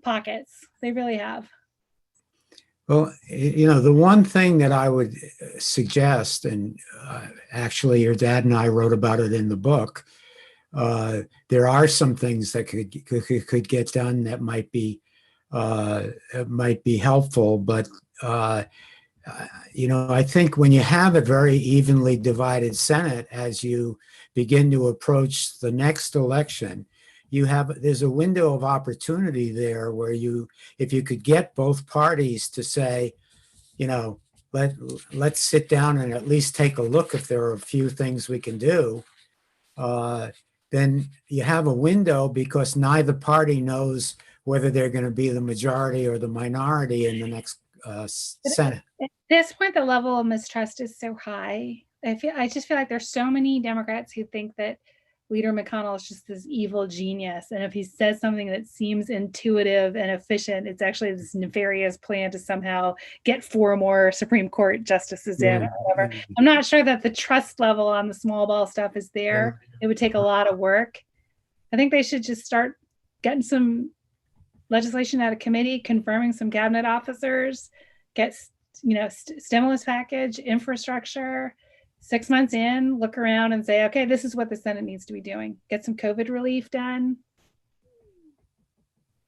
pockets. They really have. Well, the one thing that I would suggest, and actually your dad and I wrote about it in the book, there are some things that could get done that might be helpful, but I think when you have a very evenly divided Senate, as you begin to approach the next election, there's a window of opportunity there where if you could get both parties to say, you know, let's sit down and at least take a look if there are a few things we can do, uh, then you have a window because neither party knows whether they're going to be the majority or the minority in the next Senate. At this point, the level of mistrust is so high. I just feel like there's so many Democrats who think that Leader McConnell is just this evil genius. And if he says something that seems intuitive and efficient, it's actually this nefarious plan to somehow get 4 more Supreme Court justices in or whatever. I'm not sure that the trust level on the small ball stuff is there. It would take a lot of work. I think they should just start getting some legislation out of committee, confirming some cabinet officers, get stimulus package, infrastructure. 6 months in, look around and say, okay, this is what the Senate needs to be doing. Get some COVID relief done.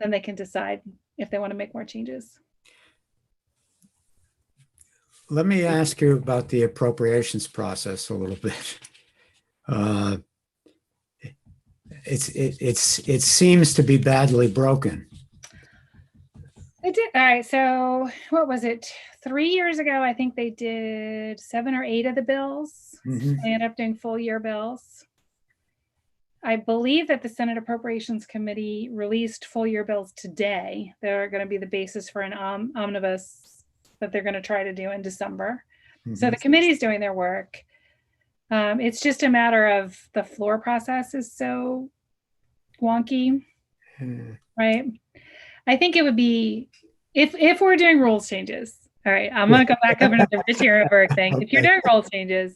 Then they can decide if they want to make more changes. Let me ask you about the appropriations process a little bit. It seems to be badly broken. They did. All right. So what was it? 3 years ago, I think they did 7 or 8 of the bills. Mhm. They ended up doing full year bills. I believe that the Senate Appropriations Committee released full year bills today. They're going to be the basis for an omnibus that they're going to try to do in December. So the committee's doing their work. It's just a matter of the floor process is so wonky, right? I think it would be, if we're doing rules changes, all right, I'm going to go back over to the Rich Ehrenberg thing. If you're doing rules changes,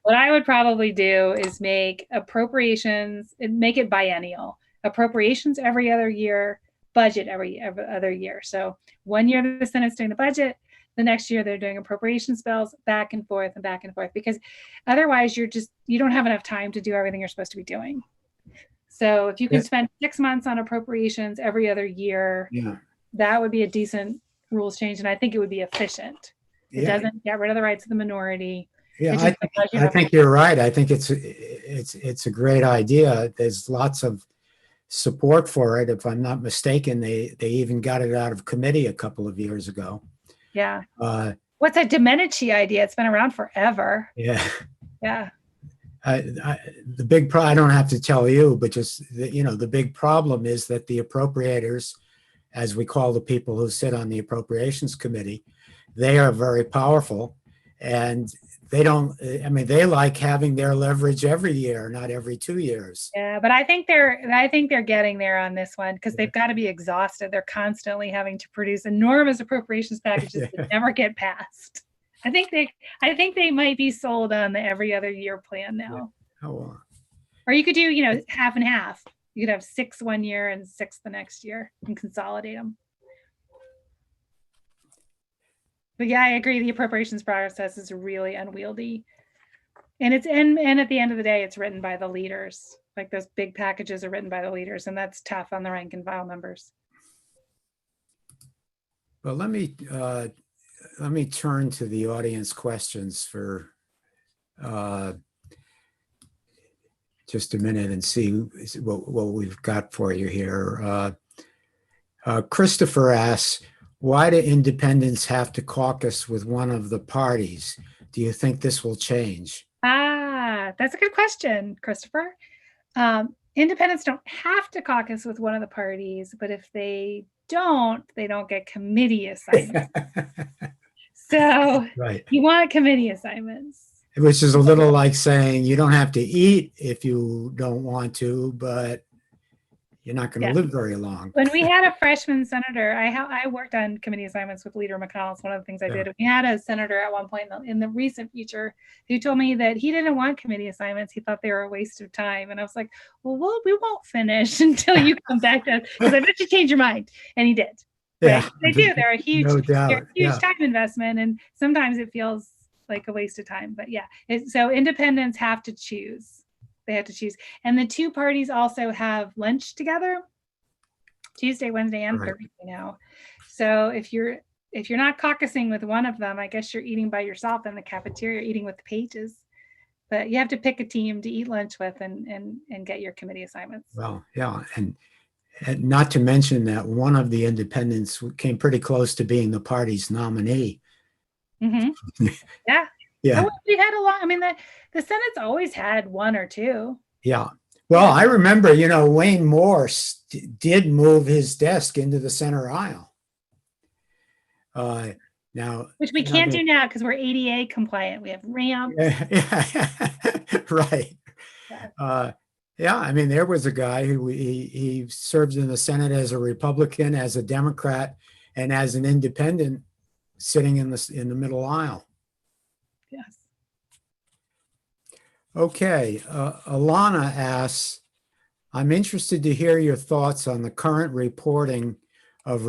what I would probably do is make appropriations, make it biennial. Appropriations every other year, budget every other year. So 1 year the Senate's doing the budget, the next year they're doing appropriations bills, back and forth, because otherwise you don't have enough time to do everything you're supposed to be doing. So if you could spend 6 months on appropriations every other year, that would be a decent rules change, and I think it would be efficient. It doesn't get rid of the rights of the minority. I think you're right. I think it's a great idea. There's lots of support for it. If I'm not mistaken, they even got it out of committee a couple of years ago. Yeah. What's a Domenici idea? It's been around forever. Yeah. Yeah. The big problem, I don't have to tell you, but just, the big problem is that the appropriators, as we call the people who sit on the Appropriations Committee, they are very powerful, and they like having their leverage every year, not every 2 years. Yeah, but I think they're getting there on this one because they've got to be exhausted. They're constantly having to produce enormous appropriations packages that never get passed. I think they might be sold on the every other year plan now. Or you could do, half and half. You could have 6 1 year and 6 the next year and consolidate them. But yeah, I agree. The appropriations process is really unwieldy. And at the end of the day, it's written by the leaders. Like those big packages are written by the leaders, and that's tough on the rank and file members. Well, let me turn to the audience questions for just a minute and see what we've got for you here. Christopher asks, why do independents have to caucus with one of the parties? Do you think this will change? That's a good question, Christopher. Independents don't have to caucus with one of the parties, but if they don't get committee assignments. So you want committee assignments. Which is a little like saying you don't have to eat if you don't want to, but you're not going to live very long. When we had a freshman senator, I worked on committee assignments with Leader McConnell. It's one of the things I did. We had a senator at one point in the recent future who told me that he didn't want committee assignments. He thought they were a waste of time. And I was like, well, we won't finish until you come back to us, because I bet you change your mind. And he did. Yeah, right? They do. They're a huge, no they're doubt. a huge Yeah, time investment, and sometimes it feels like a waste of time. But yeah, so independents have to choose. They have to choose, and the two parties also have lunch together, Tuesday, Wednesday, and right. Thursday now. So if you're not caucusing with one of them, I guess you're eating by yourself in the cafeteria, eating with the pages. But you have to pick a team to eat lunch with and get your committee assignments. Well, yeah, and not to mention that one of the independents came pretty close to being the party's nominee. Mm-hmm. Yeah. Yeah. Oh, we've had a long. I mean, the Senate's always had one or two. Yeah. Well, I remember, Wayne Morse did move his desk into the center aisle. Now, which we can't do now because we're ADA compliant. We have ramps. Right. Yeah, I mean, there was a guy who he served in the Senate as a Republican, as a Democrat, and as an independent, sitting in the middle aisle. Yes. Okay, Alana asks, I'm interested to hear your thoughts on the current reporting of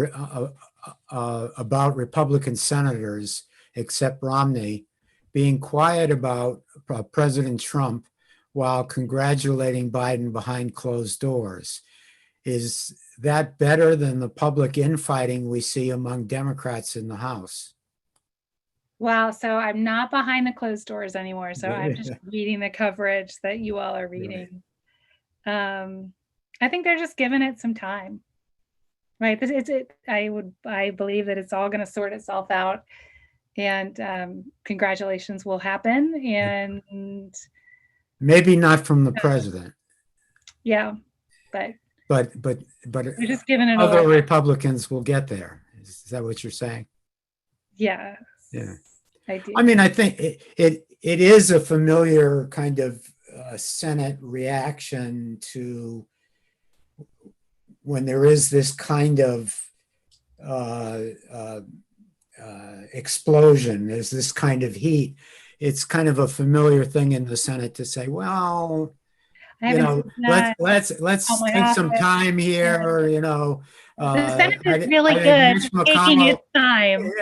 about Republican senators, except Romney, being quiet about President Trump while congratulating Biden behind closed doors. Is that better than the public infighting we see among Democrats in the House? Wow. So I'm not behind the closed doors anymore. So I'm just reading the coverage that you all are reading. Right. I think they're just giving it some time. Right. I believe that it's all going to sort itself out, and congratulations will happen. And maybe not from the president. Yeah, but you're just giving it other Republicans will get there. Is that what you're saying? Yeah. Yeah. I do. I mean, I think it is a familiar kind of Senate reaction to when there is this kind of explosion, there's this kind of heat. It's kind of a familiar thing in the Senate to say, well, let's take some time here. The Senate is really good taking its time.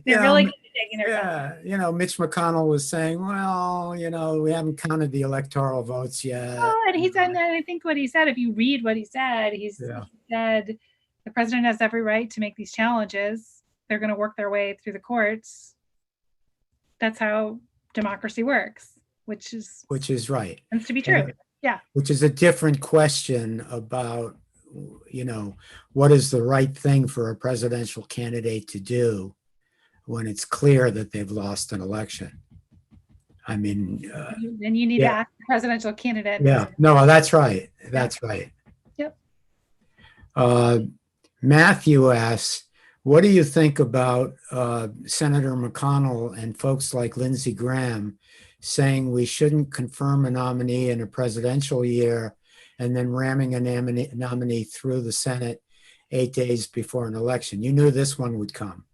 They're really good at taking their time. Mitch McConnell was saying, well, we haven't counted the electoral votes yet. Oh, and he said, and I think what he said, if you read what he said, he said the president has every right to make these challenges. They're going to work their way through the courts. That's how democracy works, which is right. Tends to be true. Yeah. Which is a different question about, what is the right thing for a presidential candidate to do when it's clear that they've lost an election. I mean, then you need to ask the presidential candidate. Yeah, no, that's right. That's right. Yep. Matthew asks, what do you think about Senator McConnell and folks like Lindsey Graham saying we shouldn't confirm a nominee in a presidential year and then ramming a nominee through the Senate 8 days before an election? You knew this one would come.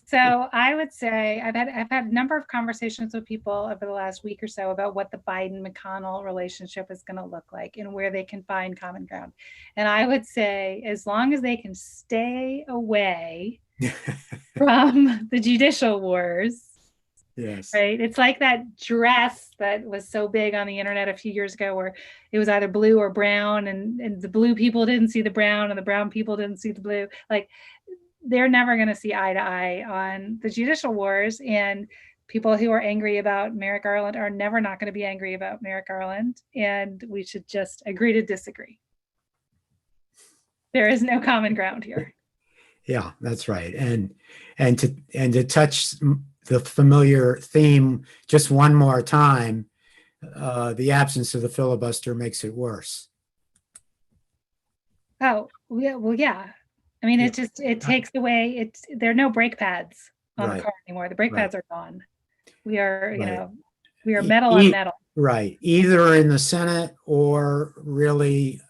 So I would say I've had a number of conversations with people over the last week or so about what the Biden-McConnell relationship is going to look like and where they can find common ground. And I would say as long as they can stay away from the judicial wars. Yes. Right. It's like that dress that was so big on the internet a few years ago where it was either blue or brown and the blue people didn't see the brown and the brown people didn't see the blue. Like, they're never going to see eye to eye on the judicial wars, and people who are angry about Merrick Garland are never not going to be angry about Merrick Garland, and we should just agree to disagree. There is no common ground here. Yeah, that's right. And to touch the familiar theme just one more time, the absence of the filibuster makes it worse. Oh, well, yeah. I mean, it takes away, there are no brake pads on the car anymore. The brake pads are gone. We are, we are metal on metal. Right. Either in the Senate or really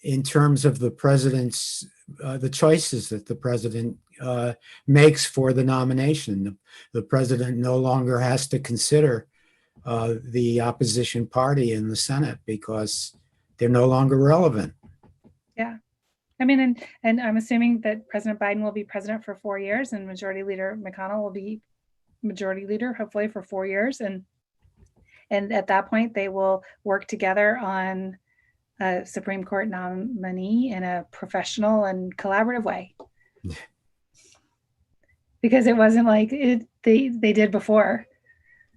in terms of the president's, the choices that the president makes for the nomination. The president no longer has to consider the opposition party in the Senate because they're no longer relevant. Yeah. I mean, and I'm assuming that President Biden will be president for 4 years, and Majority Leader McConnell will be majority leader, hopefully for 4 years. And at that point, they will work together on a Supreme Court nominee in a professional and collaborative way. Because it wasn't like they did before.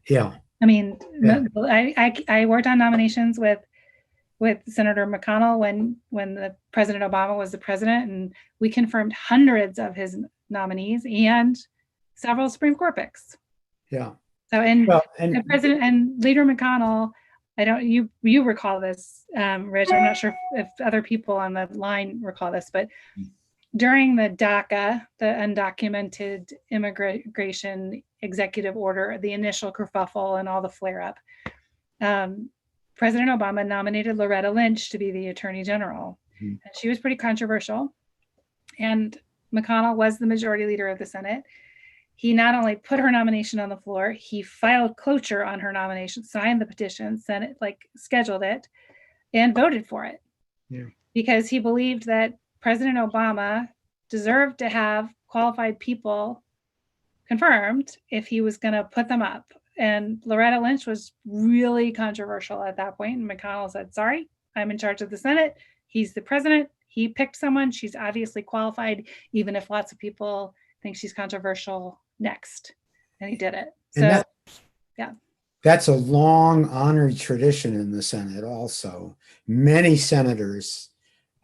Yeah. I mean, I worked on nominations with Senator McConnell when the President Obama was the president, and we confirmed hundreds of his nominees and several Supreme Court picks. Yeah. So the President and Leader McConnell, I don't you recall this, Rich. I'm not sure if other people on the line recall this, but during the DACA, the Undocumented Immigration Executive Order, the initial kerfuffle and all the flare-up, President Obama nominated Loretta Lynch to be the Attorney General. And she was pretty controversial. And McConnell was the majority leader of the Senate. He not only put her nomination on the floor, he filed cloture on her nomination, signed the petition, Senate scheduled it, and voted for it. Yeah. Because he believed that President Obama deserved to have qualified people confirmed if he was going to put them up. And Loretta Lynch was really controversial at that point. And McConnell said, sorry, I'm in charge of the Senate. He's the president. He picked someone. She's obviously qualified, even if lots of people think she's controversial. Next. And he did it. So, yeah. That's a long honored tradition in the Senate also. Many senators,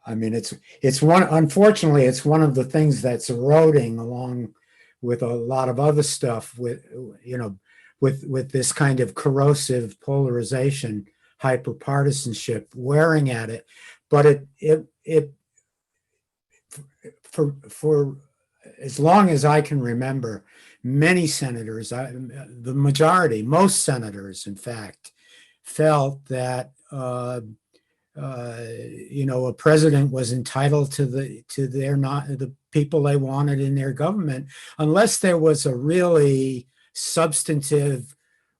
I mean, unfortunately, it's one of the things that's eroding along with a lot of other stuff with this kind of corrosive polarization, hyperpartisanship wearing at it. But for as long as I can remember, many senators, the majority, most senators, in fact, felt that a president was entitled to the people they wanted in their government, unless there was a really substantive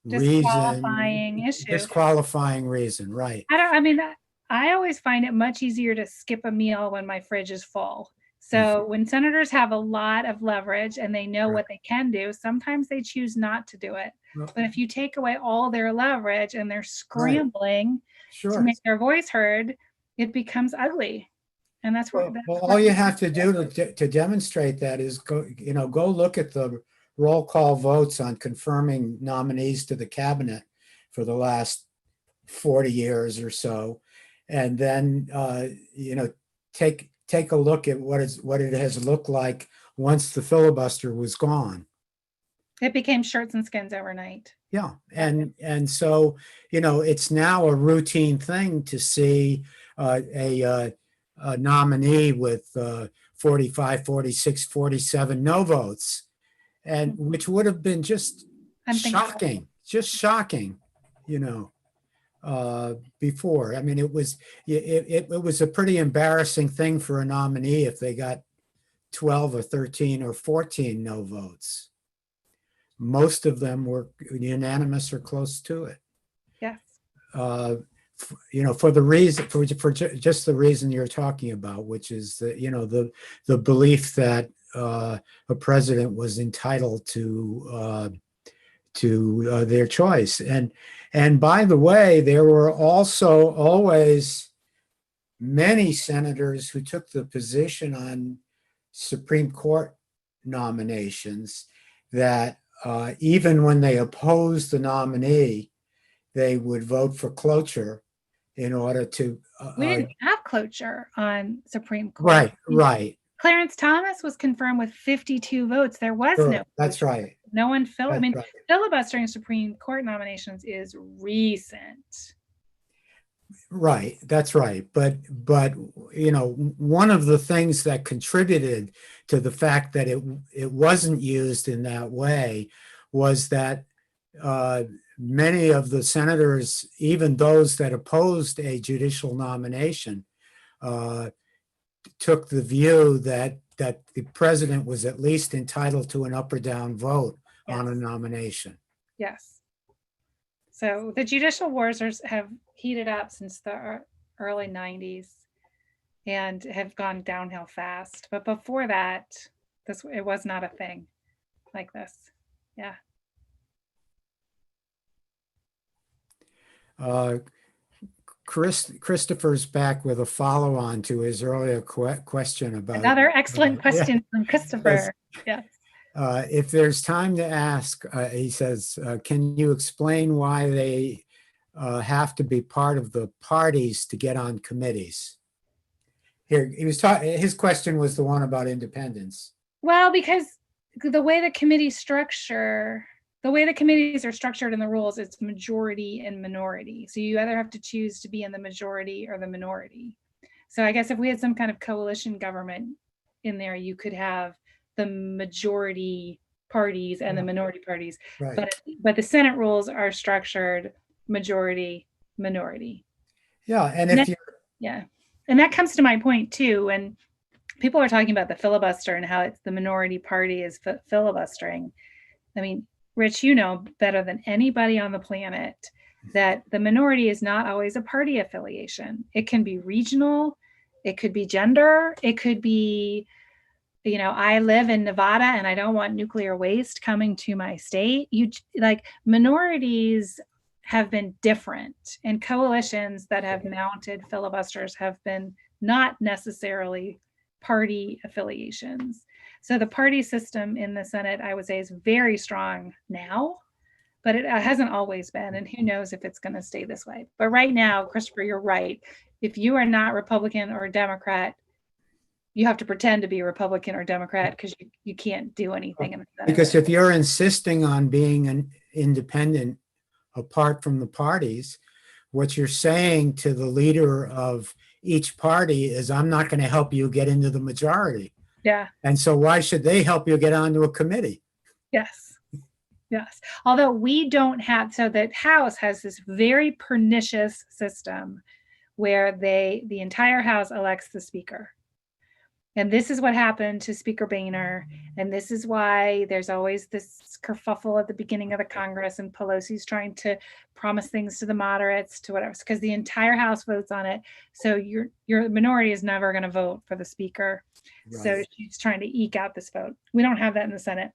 disqualifying reason, right? I always find it much easier to skip a meal when my fridge is full. So when senators have a lot of leverage and they know what they can do, sometimes they choose not to do it. But if you take away all their leverage and they're scrambling to make their voice heard, it becomes ugly. And that's what. All you have to do to demonstrate that is go look at the roll call votes on confirming nominees to the cabinet for the last 40 years or so, and then take a look at what it has looked like once the filibuster was gone. It became shirts and skins overnight. Yeah. And so, it's now a routine thing to see a nominee with 45, 46, 47 no votes, and which would have been just shocking, before. I mean, it was a pretty embarrassing thing for a nominee if they got 12 or 13 or 14 no votes. Most of them were unanimous or close to it. Yes. For just the reason you're talking about, which is the belief that a president was entitled to their choice. And by the way, there were also always many senators who took the position on Supreme Court nominations that even when they opposed the nominee, they would vote for cloture in order to. We didn't have cloture on Supreme Court. Right. Clarence Thomas was confirmed with 52 votes. There was no. That's right. No one filibustering Supreme Court nominations is recent. Right, that's right. But one of the things that contributed to the fact that it wasn't used in that way was that many of the senators, even those that opposed a judicial nomination, took the view that the president was at least entitled to an up or down vote on a nomination. Yes. So the judicial wars have heated up since the early 90s. and have gone downhill fast. But before that, it was not a thing like this. Yeah. Christopher's back with a follow-on to his earlier question about Another excellent question from Yes. Christopher. Yeah. If there's time to ask, he says, can you explain why they have to be part of the parties to get on committees? Here, his question was the one about independence. Well, because the way the committees are structured in the rules, it's majority and minority. So you either have to choose to be in the majority or the minority. So I guess if we had some kind of coalition government in there, you could have the majority parties and the minority parties. Right. But the Senate rules are structured majority, minority. Yeah, and if you and that comes to my point too. When people are talking about the filibuster and how it's the minority party is filibustering. I mean, Rich, you know better than anybody on the planet that the minority is not always a party affiliation. It can be regional, it could be gender, it could be, I live in Nevada and I don't want nuclear waste coming to my state. Minorities have been different, and coalitions that have mounted filibusters have been not necessarily party affiliations. So the party system in the Senate, I would say, is very strong now, but it hasn't always been. And who knows if it's going to stay this way. But right now, Christopher, you're right. If you are not Republican or Democrat, you have to pretend to be a Republican or Democrat because you can't do anything in the Senate. Because if you're insisting on being an independent apart from the parties, what you're saying to the leader of each party is, I'm not going to help you get into the majority. Yeah. And so why should they help you get onto a committee? Yes. Yes. Although we don't have, so the House has this very pernicious system where the entire House elects the Speaker. And this is what happened to Speaker Boehner. And this is why there's always this kerfuffle at the beginning of the Congress, and Pelosi's trying to promise things to the moderates, to whatever, because the entire House votes on it. So your minority is never going to vote for the Speaker. Right. So she's trying to eke out this vote. We don't have that in the Senate.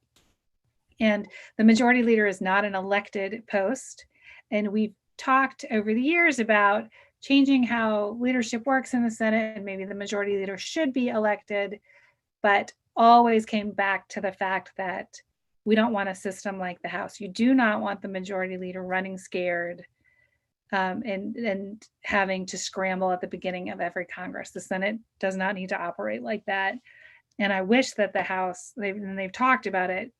And the majority leader is not an elected post. And we've talked over the years about changing how leadership works in the Senate, and maybe the majority leader should be elected, but always came back to the fact that we don't want a system like the House. You do not want the majority leader running scared and having to scramble at the beginning of every Congress. The Senate does not need to operate like that. And I wish that the House, they've talked about it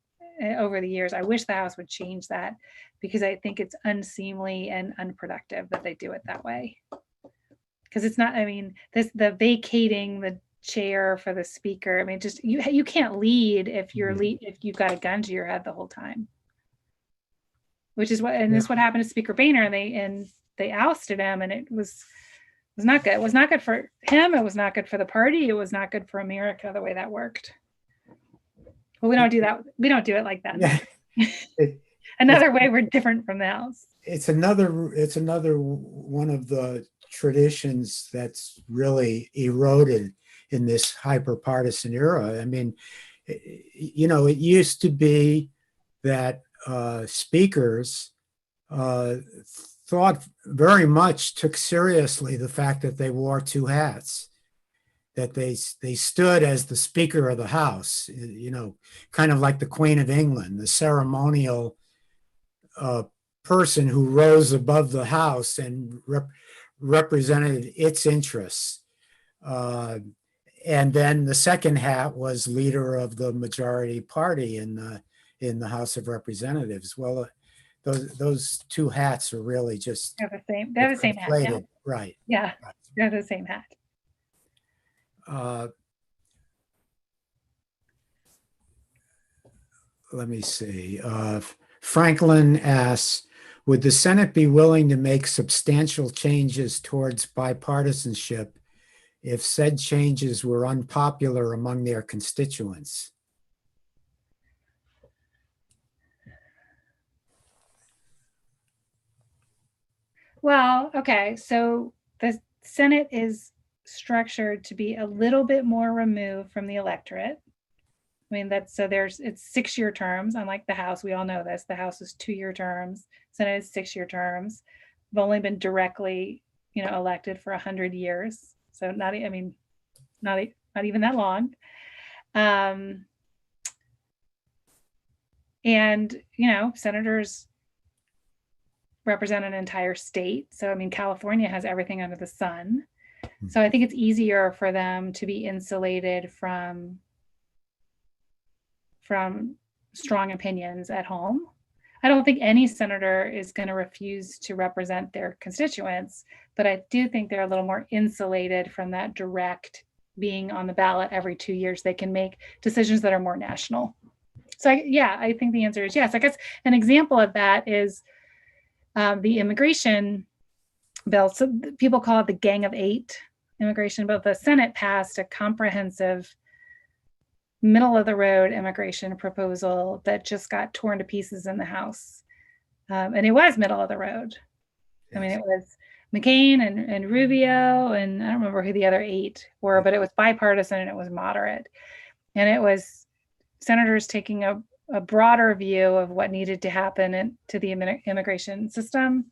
over the years, I wish the House would change that, because I think it's unseemly and unproductive that they do it that way. Because it's not, the vacating the chair for the Speaker, just you can't lead if if you've got a gun to your head the whole time. Which is this is what happened to Speaker Boehner, and they ousted him, and it was not good. It was not good for him, it was not good for the party, it was not good for America the way that worked. Well, we don't do that. We don't do it like that. Another way we're different from the House. It's another one of the traditions that's really eroded in this hyper-partisan era. It used to be that speakers thought very much, took seriously the fact that they wore two hats, that they stood as the Speaker of the House, kind of like the Queen of England, the ceremonial person who rose above the House and represented its interests. And then the second hat was leader of the majority party in the House of Representatives. Well, those two hats are really just they're the same hat. Yeah. Right. Yeah, they're the same hat. Let me see. Franklin asks, would the Senate be willing to make substantial changes towards bipartisanship if said changes were unpopular among their constituents? Well, okay, so the Senate is structured to be a little bit more removed from the electorate. I mean, it's 6-year terms, unlike the House. We all know this. The House is 2-year terms. Senate is 6-year terms. They've only been directly, elected for 100 years. So not even that long. And, senators represent an entire state. So, California has everything under the sun. So I think it's easier for them to be insulated from strong opinions at home. I don't think any senator is going to refuse to represent their constituents, but I do think they're a little more insulated from that direct being on the ballot every 2 years. They can make decisions that are more national. So I think the answer is yes. I guess an example of that is the immigration bill. So people call it the Gang of Eight immigration bill. The Senate passed a comprehensive middle of the road immigration proposal that just got torn to pieces in the House. And it was middle of the road. Yes. It was McCain and Rubio, and I don't remember who the other 8 were, but it was bipartisan and it was moderate. And it was senators taking a broader view of what needed to happen to the immigration system,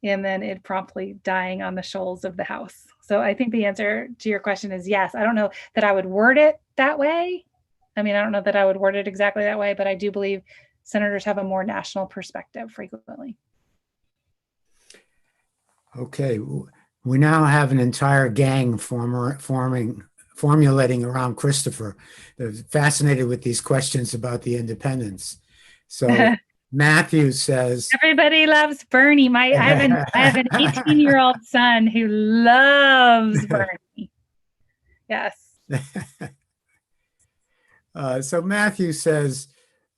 and then it promptly dying on the shoals of the House. So I think the answer to your question is yes. I don't know that I would word it that way. I don't know that I would word it exactly that way, but I do believe senators have a more national perspective frequently. Okay, we now have an entire gang formulating around Christopher. They're fascinated with these questions about the independence. So Matthew says, everybody loves Bernie. I have an 18-year-old son who loves Bernie. Yes. So Matthew says,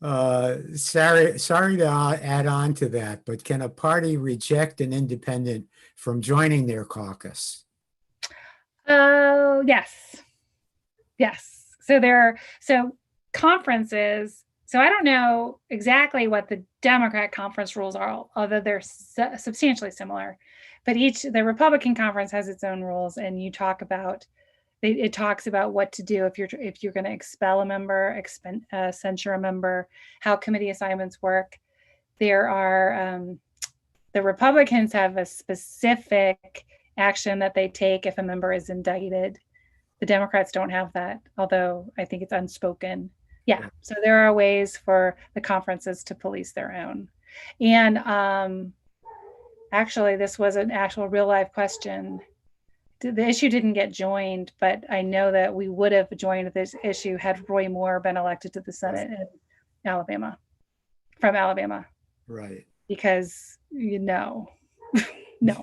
sorry to add on to that, but can a party reject an independent from joining their caucus? Oh, yes. Yes. So conferences, so I don't know exactly what the Democrat conference rules are, although they're substantially similar, but the Republican conference has its own rules, and it talks about what to do if you're going to expel a member, censure a member, how committee assignments work. There are the Republicans have a specific action that they take if a member is indicted. The Democrats don't have that, although I think it's unspoken. Yeah. So there are ways for the conferences to police their own. And actually, this was an actual real life question. The issue didn't get joined, but I know that we would have joined this issue had Roy Moore been elected to the Senate in from Alabama. Right. Because, no. Yeah.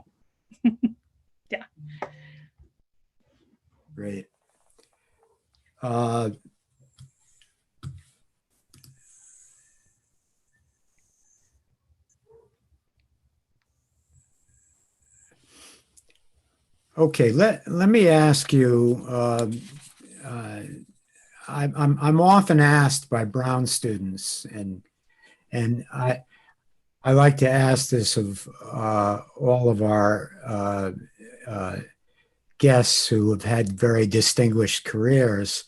Great. Okay, let me ask you, I'm often asked by Brown students, and I like to ask this of all of our guests who have had very distinguished careers.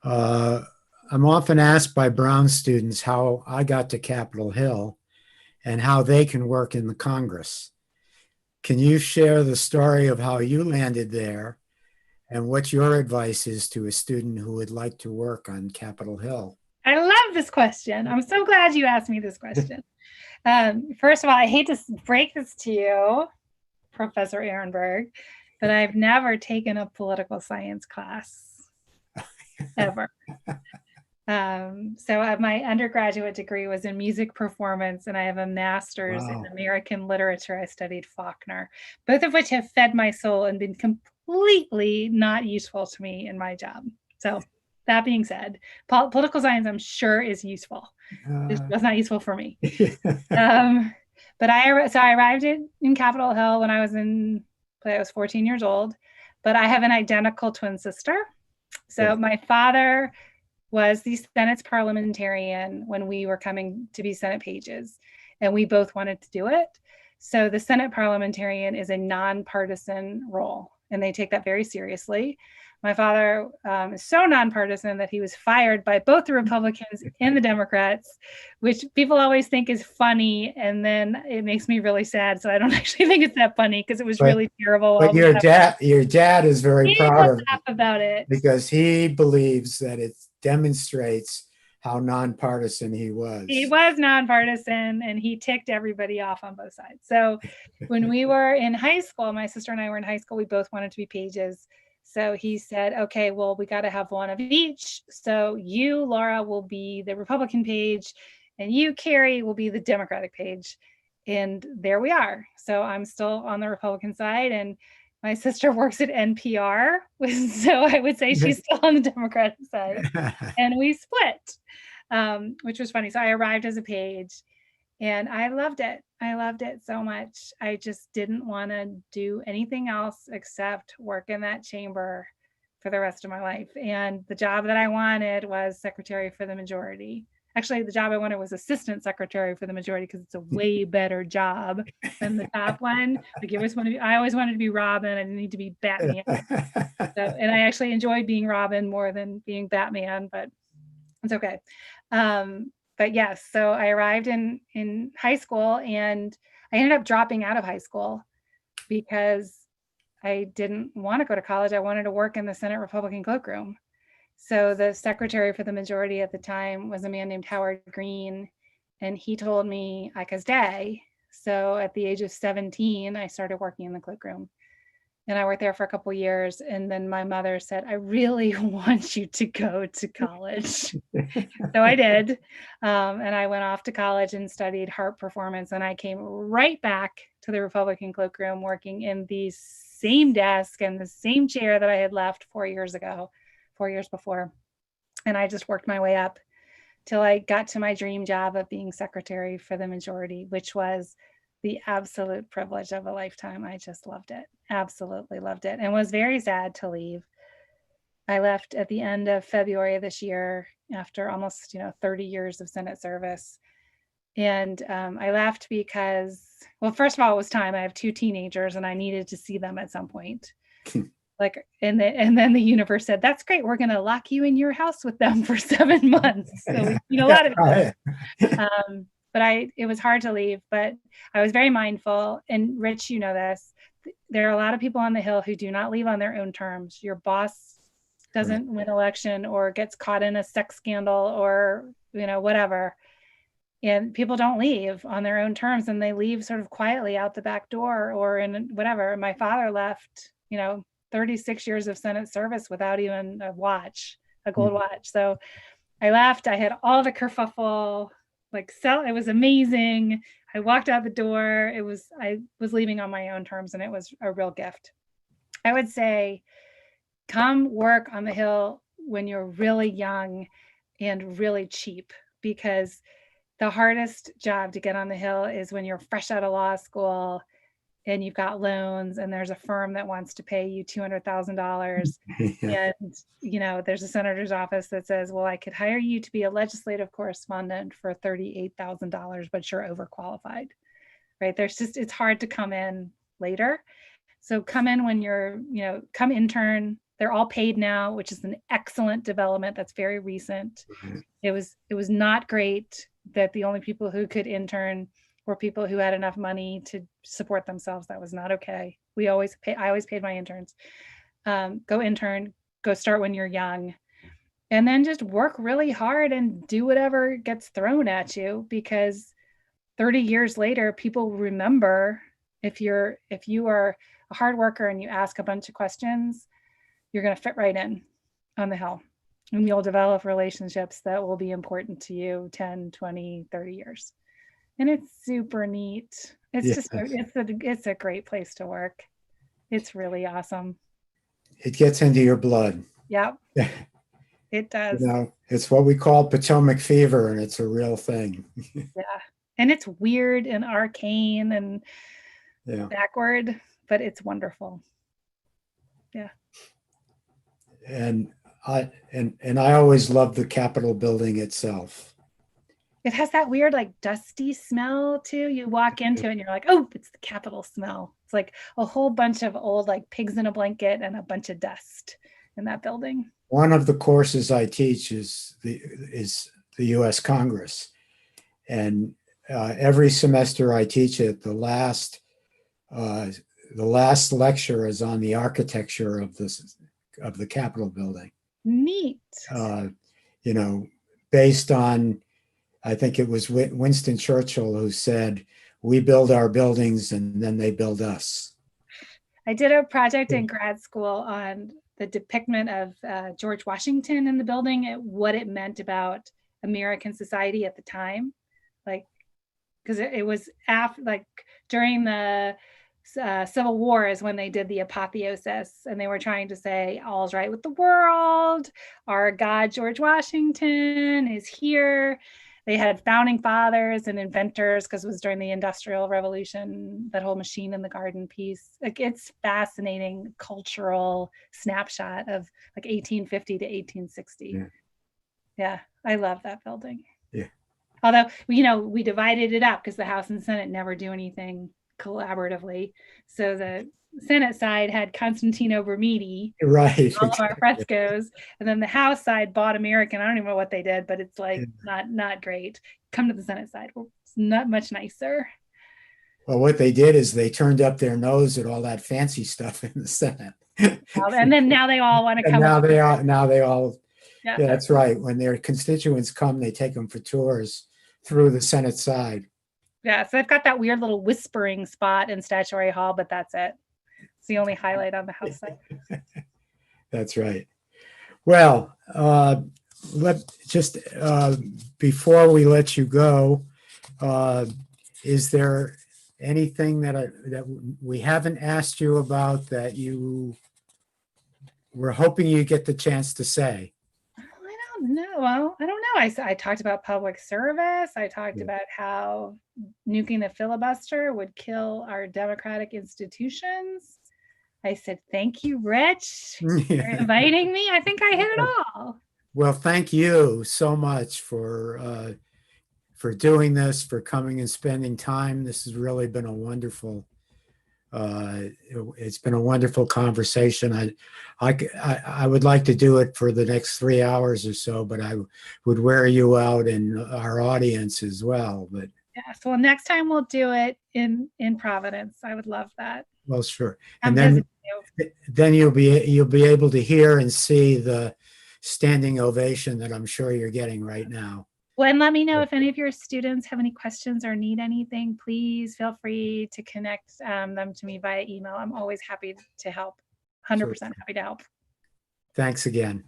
I'm often asked by Brown students how I got to Capitol Hill and how they can work in the Congress. Can you share the story of how you landed there and what your advice is to a student who would like to work on Capitol Hill? I love this question. I'm so glad you asked me this question. First of all, I hate to break this to you, Professor Ehrenberg, but I've never taken a political science class, ever. So my undergraduate degree was in music performance, and I have a master's in American literature. I studied Faulkner, both of which have fed my soul and been completely not useful to me in my job. So that being said, political science, I'm sure, is useful. It was not useful for me. But I arrived in Capitol Hill when I was 14 years old, but I have an identical twin sister. So my father was the Senate's parliamentarian when we were coming to be Senate pages, and we both wanted to do it. So the Senate parliamentarian is a nonpartisan role. and they take that very seriously. My father is so nonpartisan that he was fired by both the Republicans and the Democrats, which people always think is funny. And then it makes me really sad. So I don't actually think it's that funny because it was really terrible. But your dad is very proud of it about it because he believes that it demonstrates how nonpartisan he was. He was nonpartisan, and he ticked everybody off on both sides. So when we were in high school, my sister and I were in high school, we both wanted to be pages. So he said, okay, well, we got to have one of each. So you, Laura, will be the Republican page, and you, Carrie, will be the Democratic page. And there we are. So I'm still on the Republican side, and my sister works at NPR. So I would say she's still on the Democratic side. And we split, which was funny. So I arrived as a page, and I loved it. I loved it so much. I just didn't want to do anything else except work in that chamber for the rest of my life. And the job that I wanted was secretary for the majority. Actually, the job I wanted was assistant secretary for the majority because it's a way better job than the top one. Like I always wanted to be Robin. I didn't need to be Batman. And I actually enjoyed being Robin more than being Batman, but it's okay. But yes, so I arrived in high school, and I ended up dropping out of high school because I didn't want to go to college. I wanted to work in the Senate Republican cloakroom. So the secretary for the majority at the time was a man named Howard Green, and he told me I could stay. So at the age of 17, I started working in the cloakroom. And I worked there for a couple of years. And then my mother said, I really want you to go to college. So I did. And I went off to college and studied harp performance. And I came right back to the Republican cloakroom working in the same desk and the same chair that I had left 4 years before. And I just worked my way up till I got to my dream job of being secretary for the majority, which was the absolute privilege of a lifetime. I just loved it. Absolutely loved it, and was very sad to leave. I left at the end of February of this year after almost 30 years of Senate service. And I left because, well, first of all, it was time. I have 2 teenagers and I needed to see them at some point. And then the universe said, that's great. We're going to lock you in your house with them for 7 months. So a lot of it. But it was hard to leave, but I was very mindful. And Rich, you know this, there are a lot of people on the Hill who do not leave on their own terms. Your boss doesn't win election or gets caught in a sex scandal or, whatever. And people don't leave on their own terms, and they leave sort of quietly out the back door or in whatever. My father left, 36 years of Senate service without even a gold watch. So I left. I had all the kerfuffle. It was amazing. I walked out the door. I was leaving on my own terms, and it was a real gift. I would say, come work on the Hill when you're really young and really cheap, because the hardest job to get on the Hill is when you're fresh out of law school and you've got loans and there's a firm that wants to pay you $200,000 and there's a senator's office that says, well, I could hire you to be a legislative correspondent for $38,000, but you're overqualified, right? It's hard to come in later. So come in when you're, come intern. They're all paid now, which is an excellent development. That's very recent. It was not great that the only people who could intern were people who had enough money to support themselves. That was not okay. I always paid my interns. Go intern, go start when you're young, and then just work really hard and do whatever gets thrown at you, because 30 years later, people remember if you are a hard worker and you ask a bunch of questions, you're going to fit right in on the Hill, and you'll develop relationships that will be important to you 10, 20, 30 years. And it's super neat. It's a great place to work. It's really awesome. It gets into your blood. Yep. It does. It's what we call Potomac fever, and it's a real thing. Yeah. And it's weird and arcane and backward, but it's wonderful. Yeah. And I always love the Capitol building itself. It has that weird, dusty smell too. You walk into it and you're like, oh, it's the Capitol smell. It's like a whole bunch of old, like pigs in a blanket and a bunch of dust in that building. One of the courses I teach is the U.S. Congress, and every semester I teach it. The last lecture is on the architecture of the Capitol building. Neat. You know, based on, I think it was Winston Churchill who said, "We build our buildings and then they build us." I did a project in grad school on the depiction of George Washington in the building and what it meant about American society at the time. Like, because it was after, like, during the Civil War is when they did the apotheosis, and they were trying to say all's right with the world. Our God, George Washington, is here. They had founding fathers and inventors because it was during the Industrial Revolution, that whole machine in the garden piece. Like, it's fascinating cultural snapshot of like 1850 to 1860. Yeah, I love that building. Yeah. Although, you know, we divided it up because the House and Senate never do anything collaboratively. So the Senate side had Constantino Vermidi, right, all of our frescoes, and then the House side bought American. I don't even know what they did, but it's like not great. Come to the Senate side; it's not much nicer. Well, what they did is they turned up their nose at all that fancy stuff in the Senate, and then now they all want to come. Now they all. Yeah, that's right. When their constituents come, they take them for tours through the Senate side. Yeah, so they've got that weird little whispering spot in Statuary Hall, but that's it. It's the only highlight on the House side. That's right. Well, before we let you go, is there anything that we haven't asked you about that you were hoping you get the chance to say? I don't know. Well, I don't know. I talked about public service. I talked about how nuking the filibuster would kill our democratic institutions. I said, thank you, Rich, for inviting me. I think I hit it all. Well, thank you so much for doing this, for coming and spending time. This has really been a wonderful it's been a wonderful conversation. I would like to do it for the next 3 hours or so, but I would wear you out and our audience as well. But yeah, so next time we'll do it in Providence. I would love that. Well, sure. And then you'll be able to hear and see the standing ovation that I'm sure you're getting right now. Well, and let me know if any of your students have any questions or need anything. Please feel free to connect them to me via email. I'm always happy to help. 100% happy to help. Thanks again.